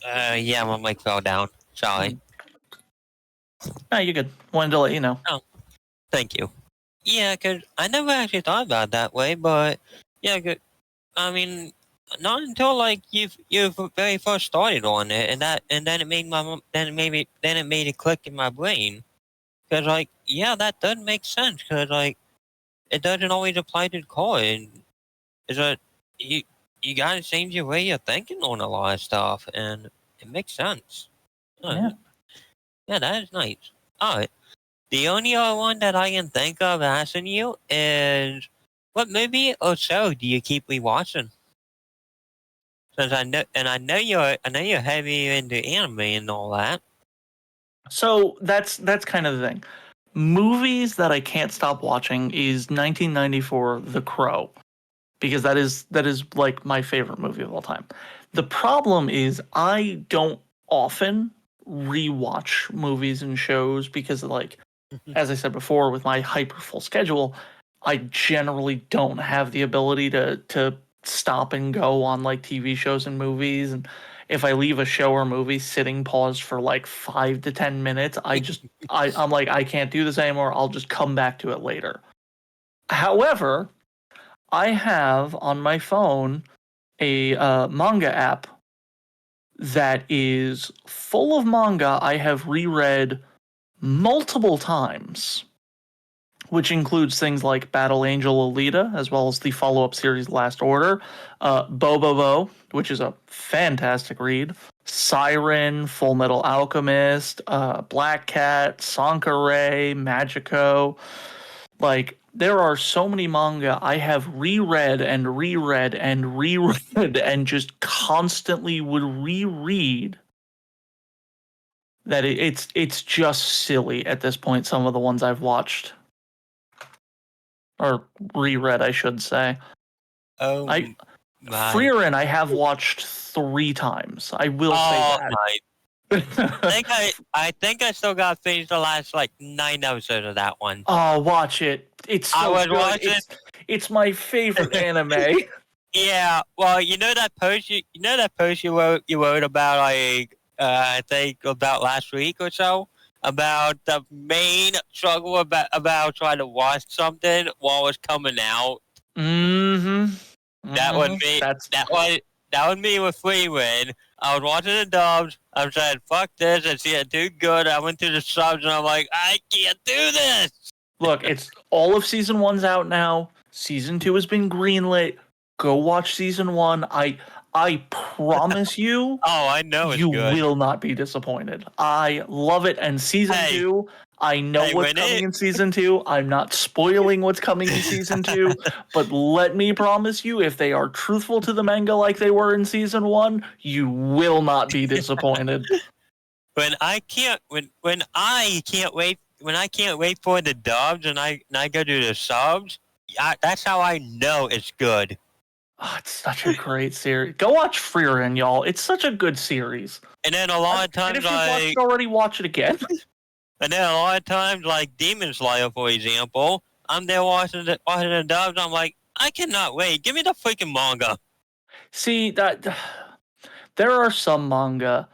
Yeah, my mic fell down. Sorry. No, you're good. Wanted to let you know. Oh, thank you. Yeah, 'cause I never actually thought about it that way, but yeah, I mean, not until like you very first started on it, and then it made then it made it click in my brain. Cause like, yeah, that does make sense. Cause like, it doesn't always apply to the car. And it's that you gotta change your way of thinking on a lot of stuff, and it makes sense. Yeah. Yeah, that is nice. All right. The only other one that I can think of asking you is, what movie or show do you keep rewatching? Since I know you're heavy into anime and all that. So that's kind of the thing. Movies that I can't stop watching is 1994 The Crow, because that is like my favorite movie of all time. The problem is I don't often rewatch movies and shows because, like, as I said before, with my hyper full schedule, I generally don't have the ability to stop and go on like TV shows and movies. And if I leave a show or movie sitting paused for like 5 to 10 minutes, I'm like, I can't do this anymore. I'll just come back to it later. However, I have on my phone a manga app that is full of manga I have reread multiple times, which includes things like Battle Angel Alita, as well as the follow up series Last Order, Bobobo, which is a fantastic read, Siren, Full Metal Alchemist, Black Cat, Sankare, Magico. Like, there are so many manga I have reread and reread and reread and just constantly would reread that it's just silly at this point, some of the ones I've watched. Or reread, I should say. Oh I my! Frieren I have watched 3 times. I will say Oh that. my! I think I still got to finish the last like 9 episodes of that one. Oh, watch it. It's so I was good. watching. It's my favorite anime. Yeah, well, that post you wrote about like I think about last week or so, about the main struggle about trying to watch something while it's coming out. That was me. That's That was me with Freewind. I was watching the dubs. I said, "Fuck this! It's getting too good." I went to the subs and I'm like, "I can't do this." Look, it's all of season 1's out now. Season 2 has been greenlit. Go watch season 1. I promise you, Oh, I know it's you good. will not be disappointed. I love it. And season Hey. 2, I know Hey, what's when coming it- in season 2. I'm not spoiling what's coming in season 2, but let me promise you, if they are truthful to the manga like they were in season 1, you will not be disappointed. when I can't wait for the dubs and I go to the subs, that's how I know it's good. Oh, it's such a great series. Go watch Frieren, y'all. It's such a good series. And then a lot of And times if you've watched it already, watch it again. and then a lot of times like Demon Slayer, for example, I'm there watching the dubs. I'm like, I cannot wait. Give me the freaking manga. See, that there are some manga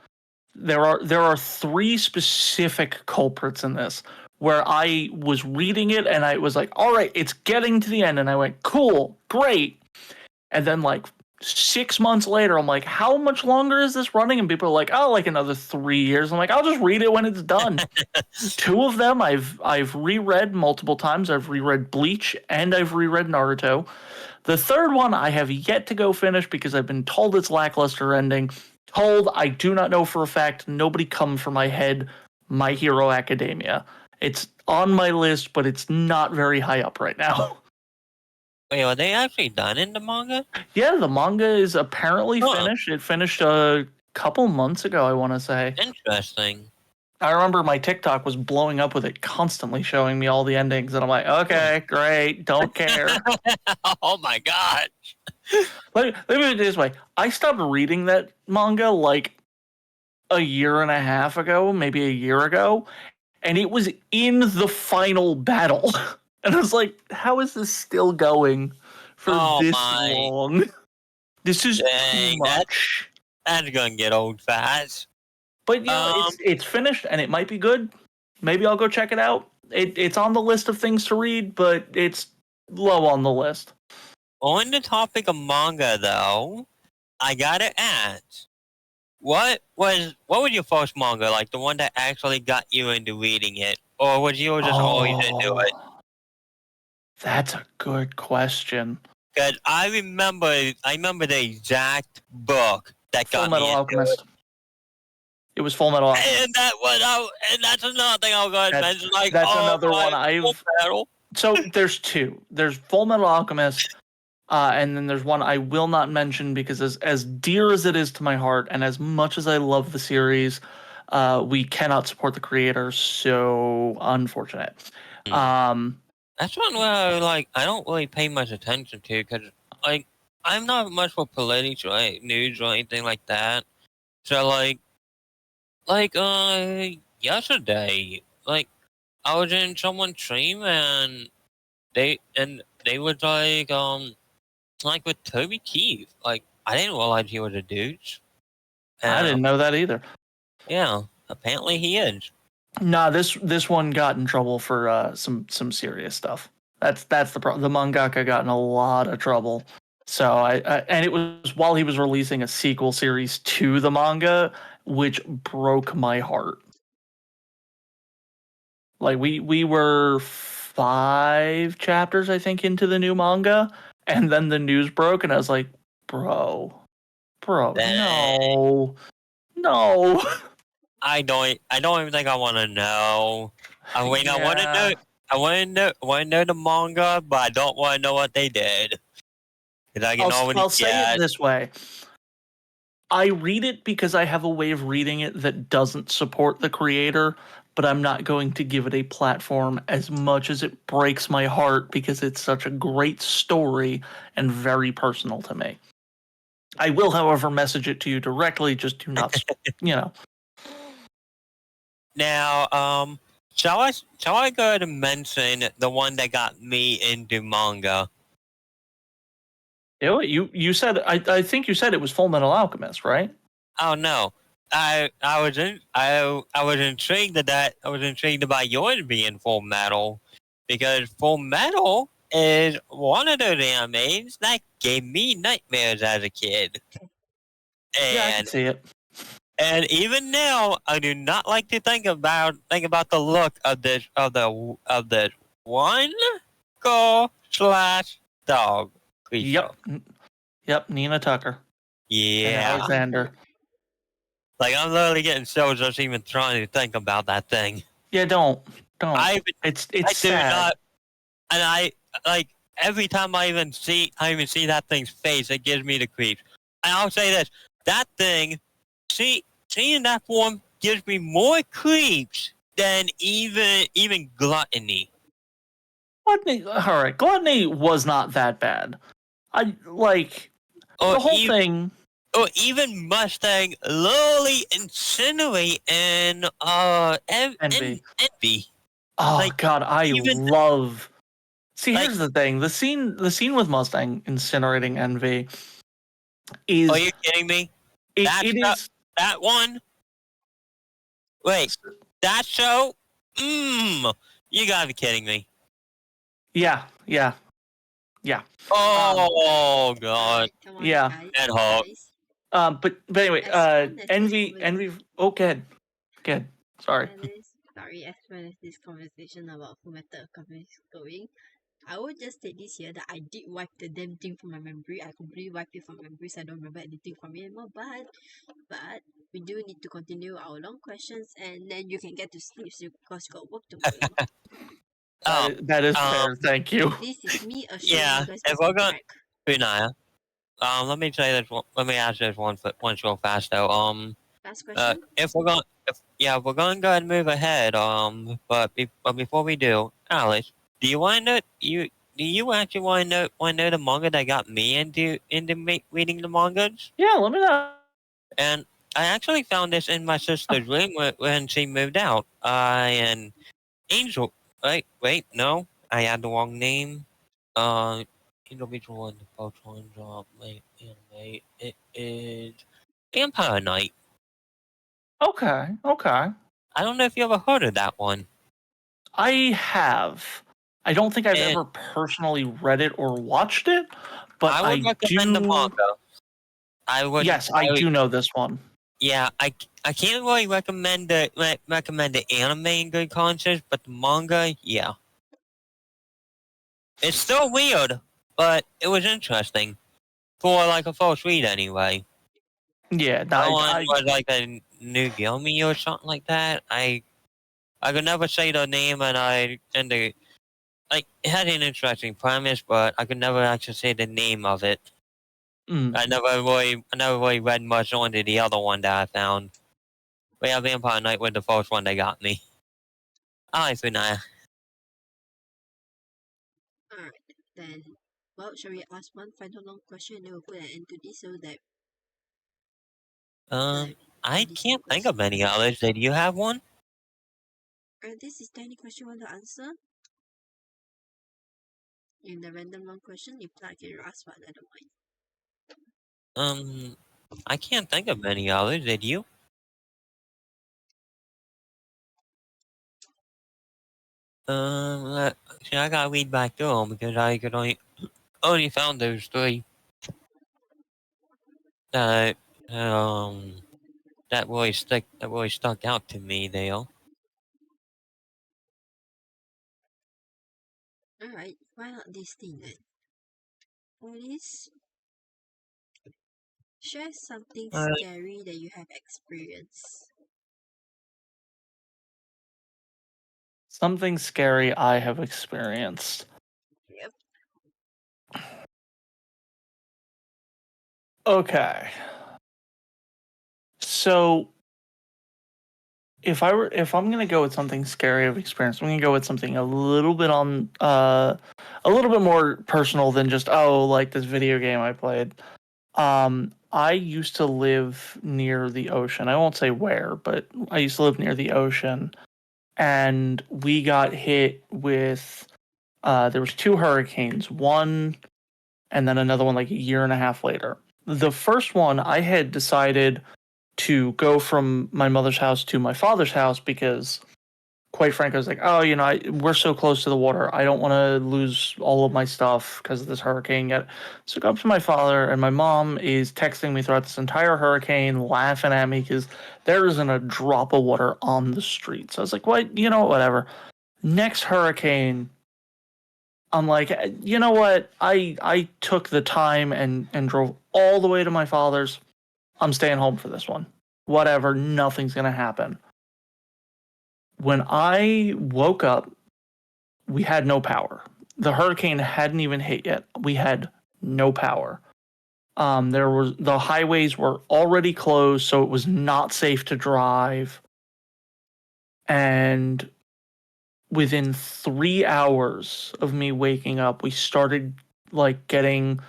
there are three specific culprits in this where I was reading it and I was like, all right, it's getting to the end, and I went, cool, great. And then like 6 months later, I'm like, how much longer is this running? And people are like, oh, like another 3 years. I'm like, I'll just read it when it's done. Two of them I've reread multiple times. I've reread Bleach and I've reread Naruto. The third one I have yet to go finish because I've been told it's lackluster ending. Told I do not know for a fact. Nobody come for my head. My Hero Academia. It's on my list, but it's not very high up right now. Wait, are they actually done in the manga? Yeah, the manga is apparently Huh. finished. It finished a couple months ago, I want to say. Interesting. I remember my TikTok was blowing up with it constantly showing me all the endings, and I'm like, okay, great, don't care. Oh my god. Let me put it this way. I stopped reading that manga like a year and a half ago, maybe a year ago, and it was in the final battle. And I was like, how is this still going for Oh this my. long? This is too Dang, much. that's gonna get old fast. But you know, it's finished and it might be good. Maybe I'll go check it out. It's on the list of things to read, but it's low on the list. On the topic of manga, though, I gotta ask, what was your first manga, like the one that actually got you into reading it, or was you just always into it? That's a good question. Because I remember the exact book that Full got Metal me into Alchemist. It was Full Metal Alchemist. and that's another thing I was going to mention. Like, That's oh another my, one Full Metal. So there's two. There's Full Metal Alchemist, and then there's one I will not mention because as dear as it is to my heart, and as much as I love the series, we cannot support the creators, so unfortunate. That's one where I don't really pay much attention to because like I'm not much for politics or news or anything like that. So yesterday, I was in someone's stream and they was with Toby Keith. Like I didn't realize he was a dude. I didn't know that either. Yeah, apparently he is. Nah, this one got in trouble for some serious stuff. That's the problem. The mangaka got in a lot of trouble. So and it was while he was releasing a sequel series to the manga, which broke my heart. Like we were 5 chapters, I think, into the new manga, and then the news broke, and I was like, bro, no. I don't even think I want to know. I mean, I want to know. I want to know the manga, but I don't want to know what they did. Because I can already I'll say it this way. I read it because I have a way of reading it that doesn't support the creator, but I'm not going to give it a platform as much as it breaks my heart because it's such a great story and very personal to me. I will, however, message it to you directly, just do not, Now, shall I go ahead and mention the one that got me into manga? You said I think you said it was Full Metal Alchemist, right? Oh no. I was intrigued at that. I was intrigued about yours being Full Metal because Full Metal is one of those animes that gave me nightmares as a kid. Yeah, I can see it. And even now, I do not like to think about the look of this one girl slash dog creature. Yep, Nina Tucker. Yeah. And Alexander. Like I'm literally getting so just even trying to think about that thing. Yeah, don't. It's sad. Not, and I like every time I even see that thing's face, it gives me the creeps. And I'll say this: that thing, seeing that form gives me more creeps than even gluttony. Gluttony, all right. Gluttony was not that bad. I like the whole thing. Or even Mustang literally incinerate and envy. Oh God, I love. See, here's the thing: the scene with Mustang incinerating Envy is. Are you kidding me? That one. Wait, that show? You gotta be kidding me. Yeah. Oh god. Alright, come on, Yeah. guys. And Hulk. Guys. But anyway, As fun as this envy. Oh, good. Sorry. Sorry, as far as this conversation about Fullmetal Alchemist is going, I will just state this here that I did wipe the damn thing from my memory. I completely wiped it from my memory, so I don't remember anything from it anymore. But we do need to continue our long questions, and then you can get to sleep because you got work tomorrow. Oh, That is fair. Thank you. This is me assuring yeah. you guys If on we're gonna, track. Punaya, let me say this. Let me ask this one real fast though. Last question. If we're going, if we're going to go ahead and move ahead. But before we do, Alice, do you want to know do you actually want to know the manga that got me into reading the mangas? Yeah, let me know. And I actually found this in my sister's room when she moved out. And Angel. Wait, no, I had the wrong name. Individual and the both ones. Wait, anime. It is Vampire Knight. Okay. I don't know if you ever heard of that one. I have. I don't think I've And ever personally read it or watched it, but I would recommend the do. manga. I would. Yes, I do know this one. Yeah, I can't really recommend the anime in good conscience, but the manga, yeah, it's still weird, but it was interesting for like a first read anyway. Yeah, That one was like a new Yomi or something like that. I could never say the name, and the like it had an interesting premise, but I could never actually say the name of it. I never really read much onto the other one that I found. But yeah, Vampire Knight was the first one that got me. Alright, Funaya. Alright, then, well, shall we ask one final long question and then we'll put an end to this so that I these can't think questions. of any others. Did you have one? This is there any question you want to answer? In the random long question, if not, can you ask one? I don't mind. I can't think of any others. Did you? See, I gotta read back through them because I could only found those three. That that really stuck out to me, Dale. Alright, why not this thing then? For this, share something scary that you have experienced. Something scary I have experienced. Yep. Okay. So if I'm gonna go with something scary I've experienced, I'm gonna go with something a little bit more personal than just like this video game I played. I used to live near the ocean. I won't say where, but I used to live near the ocean, and we got hit with there was two hurricanes, one and then another one like a year and a half later. The first one, I had decided to go from my mother's house to my father's house because, quite frankly, I was like, we're so close to the water. I don't want to lose all of my stuff because of this hurricane yet. So I go up to my father, and my mom is texting me throughout this entire hurricane, laughing at me because there isn't a drop of water on the street. So I was like, what? Whatever. Next hurricane, I'm like, you know what? I took the time and drove all the way to my father's. I'm staying home for this one. Whatever, nothing's gonna happen. When I woke up, we had no power. The hurricane hadn't even hit yet. We had no power. The highways were already closed, so it was not safe to drive. And within 3 hours of me waking up, we started like getting,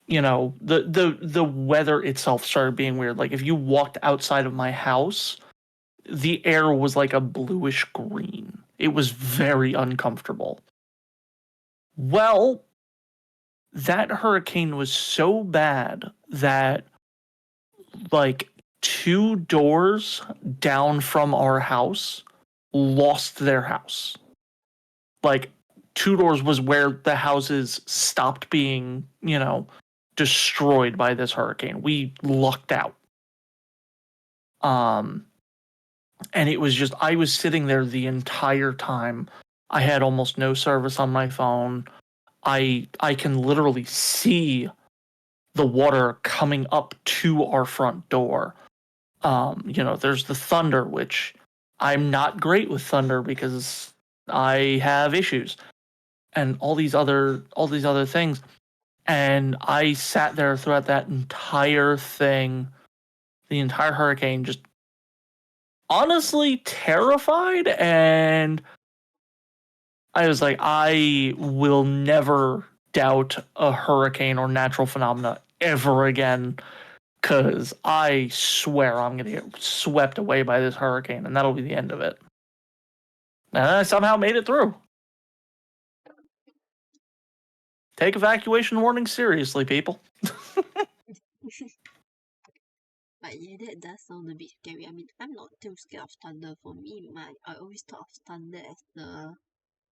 the weather itself started being weird. Like if you walked outside of my house, the air was like a bluish green. It was very uncomfortable. Well, that hurricane was so bad that like 2 doors down from our house lost their house. Like 2 doors was where the houses stopped being, destroyed by this hurricane. We lucked out. And it was just I was sitting there the entire time. I had almost no service on my phone. I can literally see the water coming up to our front door. There's the thunder, which I'm not great with thunder because I have issues and all these other things. And I sat there throughout that entire thing, the entire hurricane, just honestly terrified. And I was like, I will never doubt a hurricane or natural phenomena ever again, because I swear I'm going to get swept away by this hurricane, and that'll be the end of it. And I somehow made it through. Take evacuation warnings seriously, people. But yeah, that does sound a bit scary. I mean, I'm not too scared of thunder. For me, I always thought of thunder as the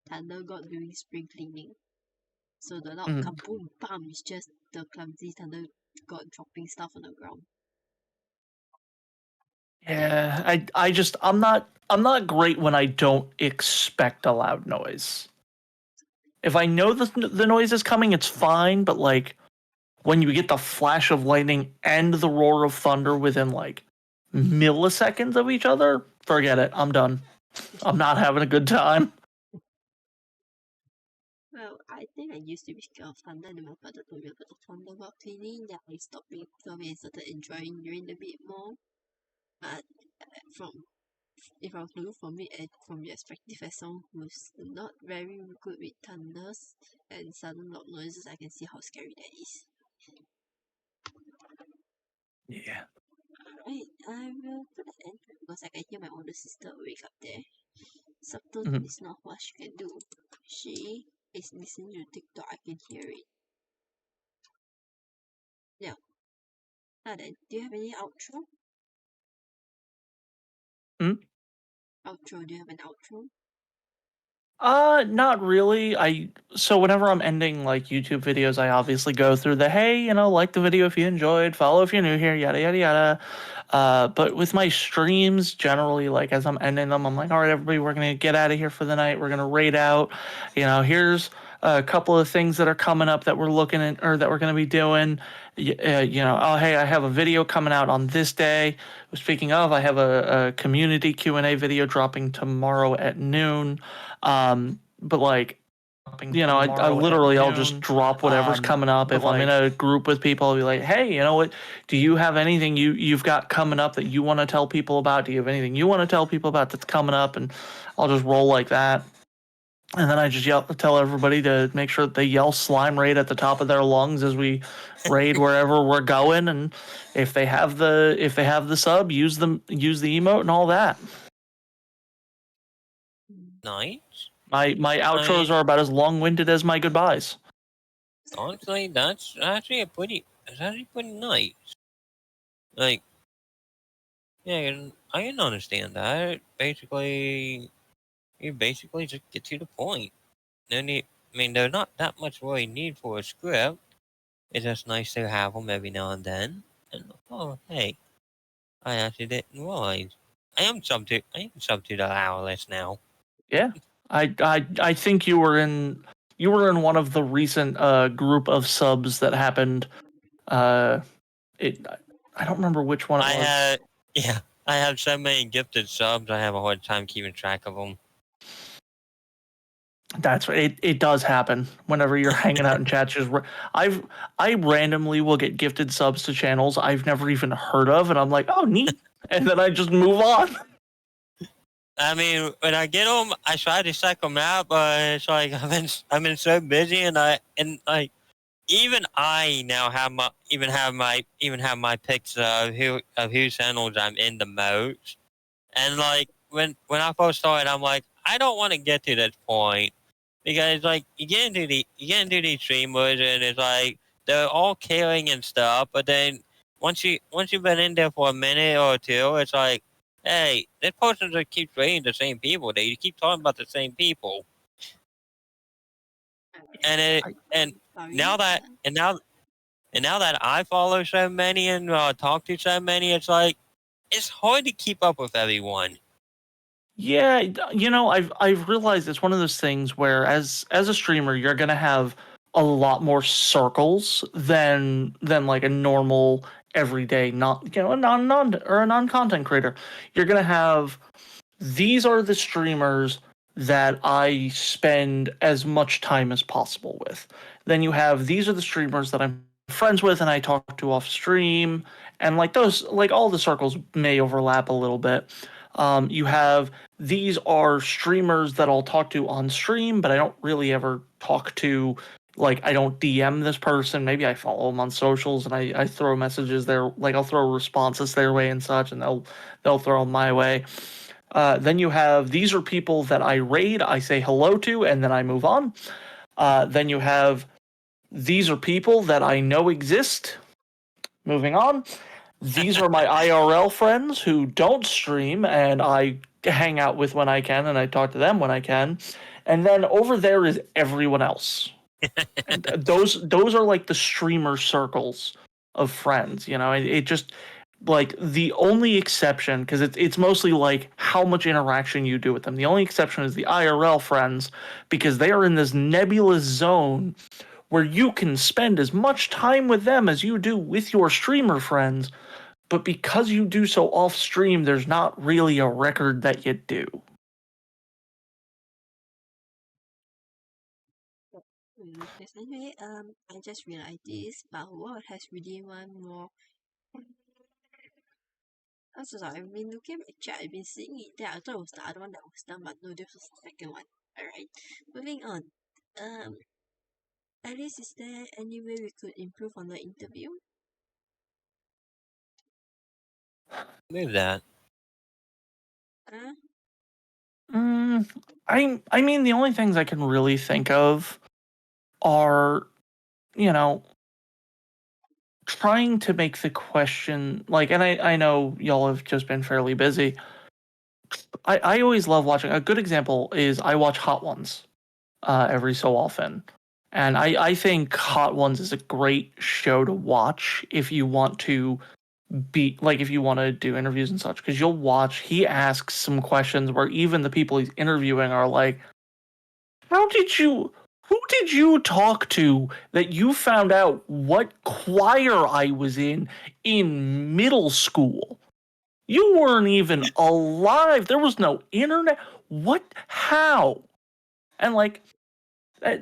thunder god doing spring cleaning. So the loud kaboom bam is just the clumsy thunder god dropping stuff on the ground. Yeah, I'm not great when I don't expect a loud noise. If I know the noise is coming, it's fine, but like when you get the flash of lightning and the roar of thunder within like milliseconds of each other, forget it. I'm done. I'm not having a good time. Well, I think I used to be scared of thunder, and then my father told me about the thunder god cleaning, that I stopped being scared and started enjoying rain a bit more. But if I was to look from it from the perspective as someone who's not very good with thunders and sudden loud noises, I can see how scary that is. Yeah. Right, I will put an end to it because I can hear my older sister wake up there. Subtle is not what she can do. She is listening to TikTok, I can hear it. Yeah. Now then, do you have any outro? Outro, do you have an outro? Not really. So whenever I'm ending like YouTube videos, I obviously go through the hey, like the video if you enjoyed, follow if you're new here, yada yada yada. But with my streams, generally, like as I'm ending them, I'm like, all right, everybody, we're gonna get out of here for the night. We're gonna raid out. Here's a couple of things that are coming up that we're looking at or that we're gonna be doing. Oh hey, I have a video coming out on this day. Speaking of, I have a community Q&A video dropping tomorrow at noon. But like, I literally I'll just drop whatever's coming up. If I'm in a group with people, I'll be like, hey, you know what? Do you have anything you've got coming up that you want to tell people about? Do you have anything you want to tell people about that's coming up? And I'll just roll like that. And then I just tell everybody to make sure that they yell slime raid at the top of their lungs as we raid wherever we're going. And if they have the sub, use the emote and all that. Nice. My outros are about as long-winded as my goodbyes. Honestly, that's actually pretty nice. Like, yeah, I can understand that. You basically just get to the point. No need. I mean, there's not that much really need for a script. It's just nice to have them every now and then. And oh, hey, I actually didn't realize I am sub to the hour list now. Yeah, I think you were in one of the recent group of subs that happened. I don't remember which one it was. I have so many gifted subs. I have a hard time keeping track of them. That's right. It does happen whenever you're hanging out in chat. I randomly will get gifted subs to channels I've never even heard of, and I'm like, oh neat, and then I just move on. I mean, when I get them, I try to check them out, but it's like I've been so busy, and even I now have my picks of whose channels I'm in the most, and like when I first started, I'm like, I don't want to get to this point because like you get into these streamers and it's like they're all caring and stuff, but then once you've been in there for a minute or two, it's like, hey, this person just keeps rating the same people. They keep talking about the same people, and it I, and Sorry. now that and now that I follow so many and talk to so many, it's like it's hard to keep up with everyone. yeah, I've realized it's one of those things where as a streamer, you're gonna have a lot more circles than like a normal everyday not a non content creator. You're gonna have these are the streamers that I spend as much time as possible with. Then you have these are the streamers that I'm friends with and I talk to off stream, and like those, like all the circles may overlap a little bit. You have these are streamers that I'll talk to on stream, but I don't really ever talk to. Like I don't DM this person. Maybe I follow them on socials and I throw messages there. Like I'll throw responses their way and such, and they'll throw them my way. Then you have these are people that I raid, I say hello to, and then I move on. Then you have these are people that I know exist. Moving on. These are my IRL friends who don't stream, and I hang out with when I can, and I talk to them when I can. And then over there is everyone else. And those are like the streamer circles of friends. It just like the only exception, because it's mostly like how much interaction you do with them. The only exception is the IRL friends, because they are in this nebulous zone where you can spend as much time with them as you do with your streamer friends, but because you do so off stream, there's not really a record that you do. Yes, anyway, I just realized this, but what has really one more. I'm so sorry, I've been looking at my chat, I've been seeing it there. I thought it was the other one that was done, but no, this was the second one. Alright, moving on. Um, Alice, is there any way we could improve on the interview? Move that. Uh, Mm, I mean, the only things I can really think of are, you know, trying to make the question like, and I know y'all have just been fairly busy. I always love watching. A good example is I watch Hot Ones every so often. And I think Hot Ones is a great show to watch if you want to be like if you want to do interviews and such, because you'll watch he asks some questions where even the people he's interviewing are like, how did you who did you talk to that you found out what choir I was in middle school? You weren't even alive. There was no internet. What? How? And like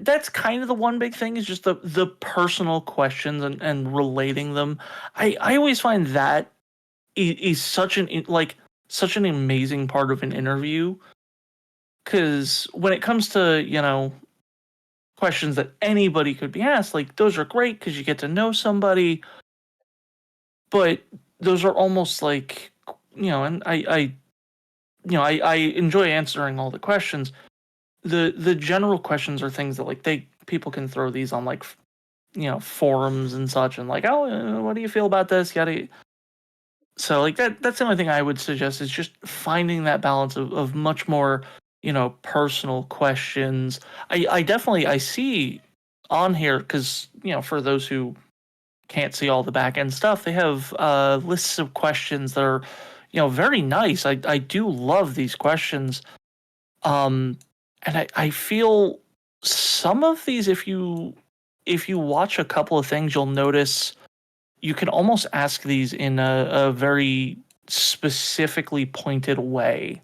that's kind of the one big thing is just the personal questions and relating them. I always find that is such like such an amazing part of an interview, because when it comes to questions that anybody could be asked, like those are great because you get to know somebody, but those are almost like and I enjoy answering all the questions. The general questions are things that like people can throw these on like forums and such, and like, oh, what do you feel about this? Yada. So like that's the only thing I would suggest is just finding that balance of much more personal questions. I definitely I see on here, because for those who can't see all the back end stuff, they have lists of questions that are very nice. I do love these questions. um and I feel some of these, if you watch a couple of things, you'll notice you can almost ask these in a very specifically pointed way.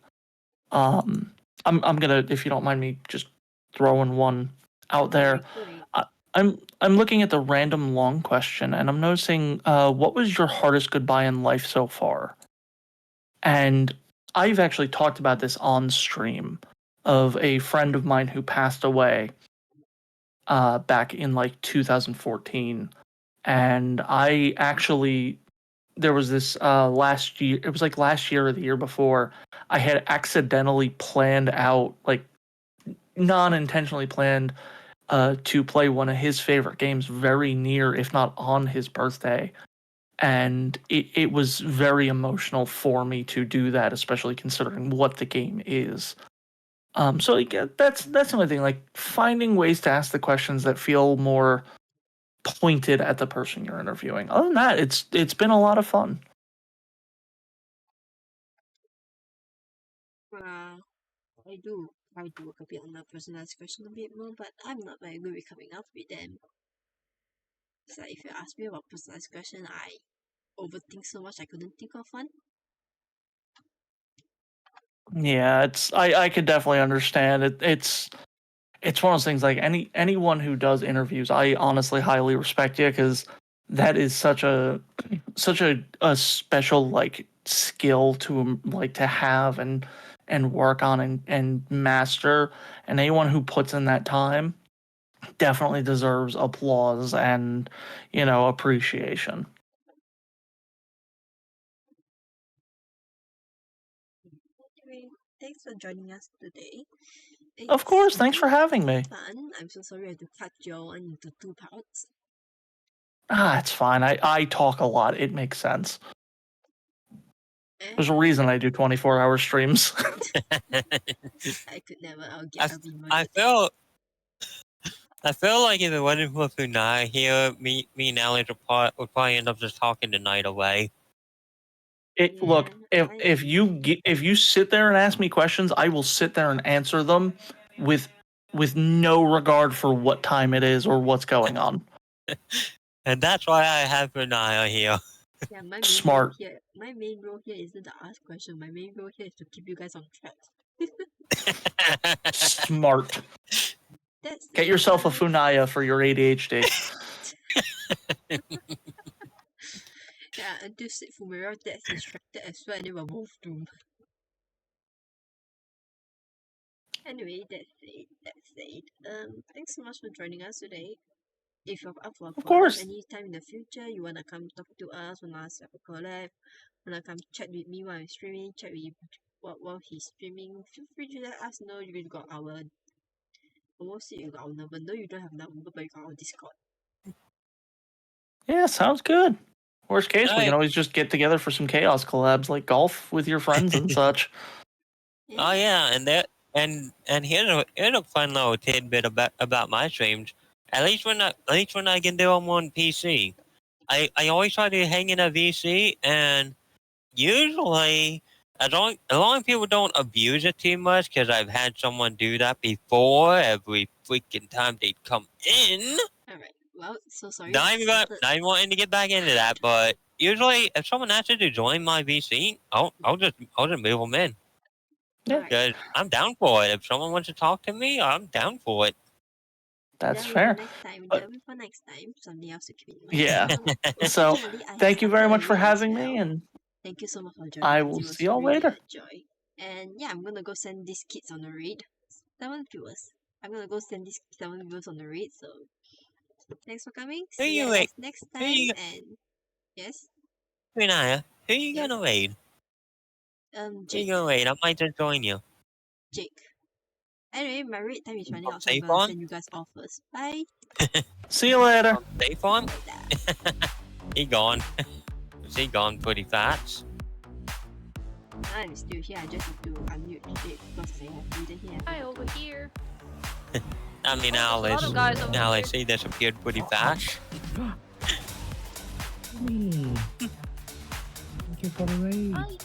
Um, I'm gonna, if you don't mind me, just throwing one out there. great. I, I'm looking at the random long question, and I'm noticing, what was your hardest goodbye in life so far? And I've actually talked about this on stream of a friend of mine who passed away back in like 2014, and I actually there was this last year. It was like last year or the year before. I had accidentally planned out, like non-intentionally planned, to play one of his favorite games very near, if not on his birthday. and it was very emotional for me to do that, especially considering what the game is. So like, that's the only thing, like finding ways to ask the questions that feel more pointed at the person you're interviewing. Other than that, it's been a lot of fun. I do try to work a bit on the personalized question a bit more, but I'm not very good with coming up with them. So if you ask me about personalized question, I overthink so much I couldn't think of one. Yeah, I could definitely understand it. It's one of those things, like anyone who does interviews, I honestly highly respect you, because that is such a special like skill to like to have and work on and master. And anyone who puts in that time definitely deserves applause and appreciation. Anyway, thanks for joining us today. Of course, thanks It's for having me. fun. I'm so sorry I had to cut Joe into 2 parts. It's fine. I talk a lot. It makes sense. There's a And reason I do 24-hour streams. I could never. I'll get a I feel like if it wasn't for Funai here, me and Alex would probably end up just talking the night away. Look, Yeah, if you sit there and ask me questions, I will sit there and answer them with no regard for what time it is or what's going on. And that's why I have Funai here. Yeah, my Smart. main role here isn't to ask questions. My main role here is to keep you guys on track. Smart. That's Get it, yourself a guys. Funaya for your ADHD. Yeah, until Fumira gets distracted as well, and then we'll move to. Anyway, that's it. Thanks so much for joining us today. If you're up for a Of collab course. anytime in the future, you wanna come talk to us, wanna us have a collab, wanna come chat with me while I'm streaming, chat with while he's streaming, feel free to let us know. You got our almost you got our number. No, you don't have number, but you got our Discord. Yeah, sounds good. Worst case, we Alright. can always just get together for some chaos collabs like golf with your friends and such. Oh yeah, and here's a fun little tidbit about my streams. At least when I can do them on PC, I always try to hang in a VC, and usually as long as people don't abuse it too much, because I've had someone do that before every freaking time they come in. Alright, well, so sorry. Not even wanting to get back into that, but usually if someone asks to join my VC, I'll just move them in. Yeah. Because I'm down for it. If someone wants to talk to me, I'm down for it. That's fair. That'll be for next time. Something else to keep in mind. Yeah. So, thank you very much for having me, and thank you so much for joining I us. will It was see y'all really later. a joy. And yeah, I'm gonna go send these kids on the raid. 7 viewers. I'm gonna go send these 7 viewers on the raid. So thanks for coming. Who See you you raid? guys next Who time. you- And yes, Renaya, who you Yes. gonna raid? Who you Jake. gonna raid? I might just join you. Jake. Anyway, my raid time is running out, so I'm Safe gonna on? send you guys off first. Bye. See you later. Safe on? He gone. He gone pretty fast. I'm still here. I just have to unmute Jake because I have Eden here. Hi, over here. I mean, Oh, there's a lot of guys over here. Alice, he disappeared pretty fast. Thank you for the raid. Hi.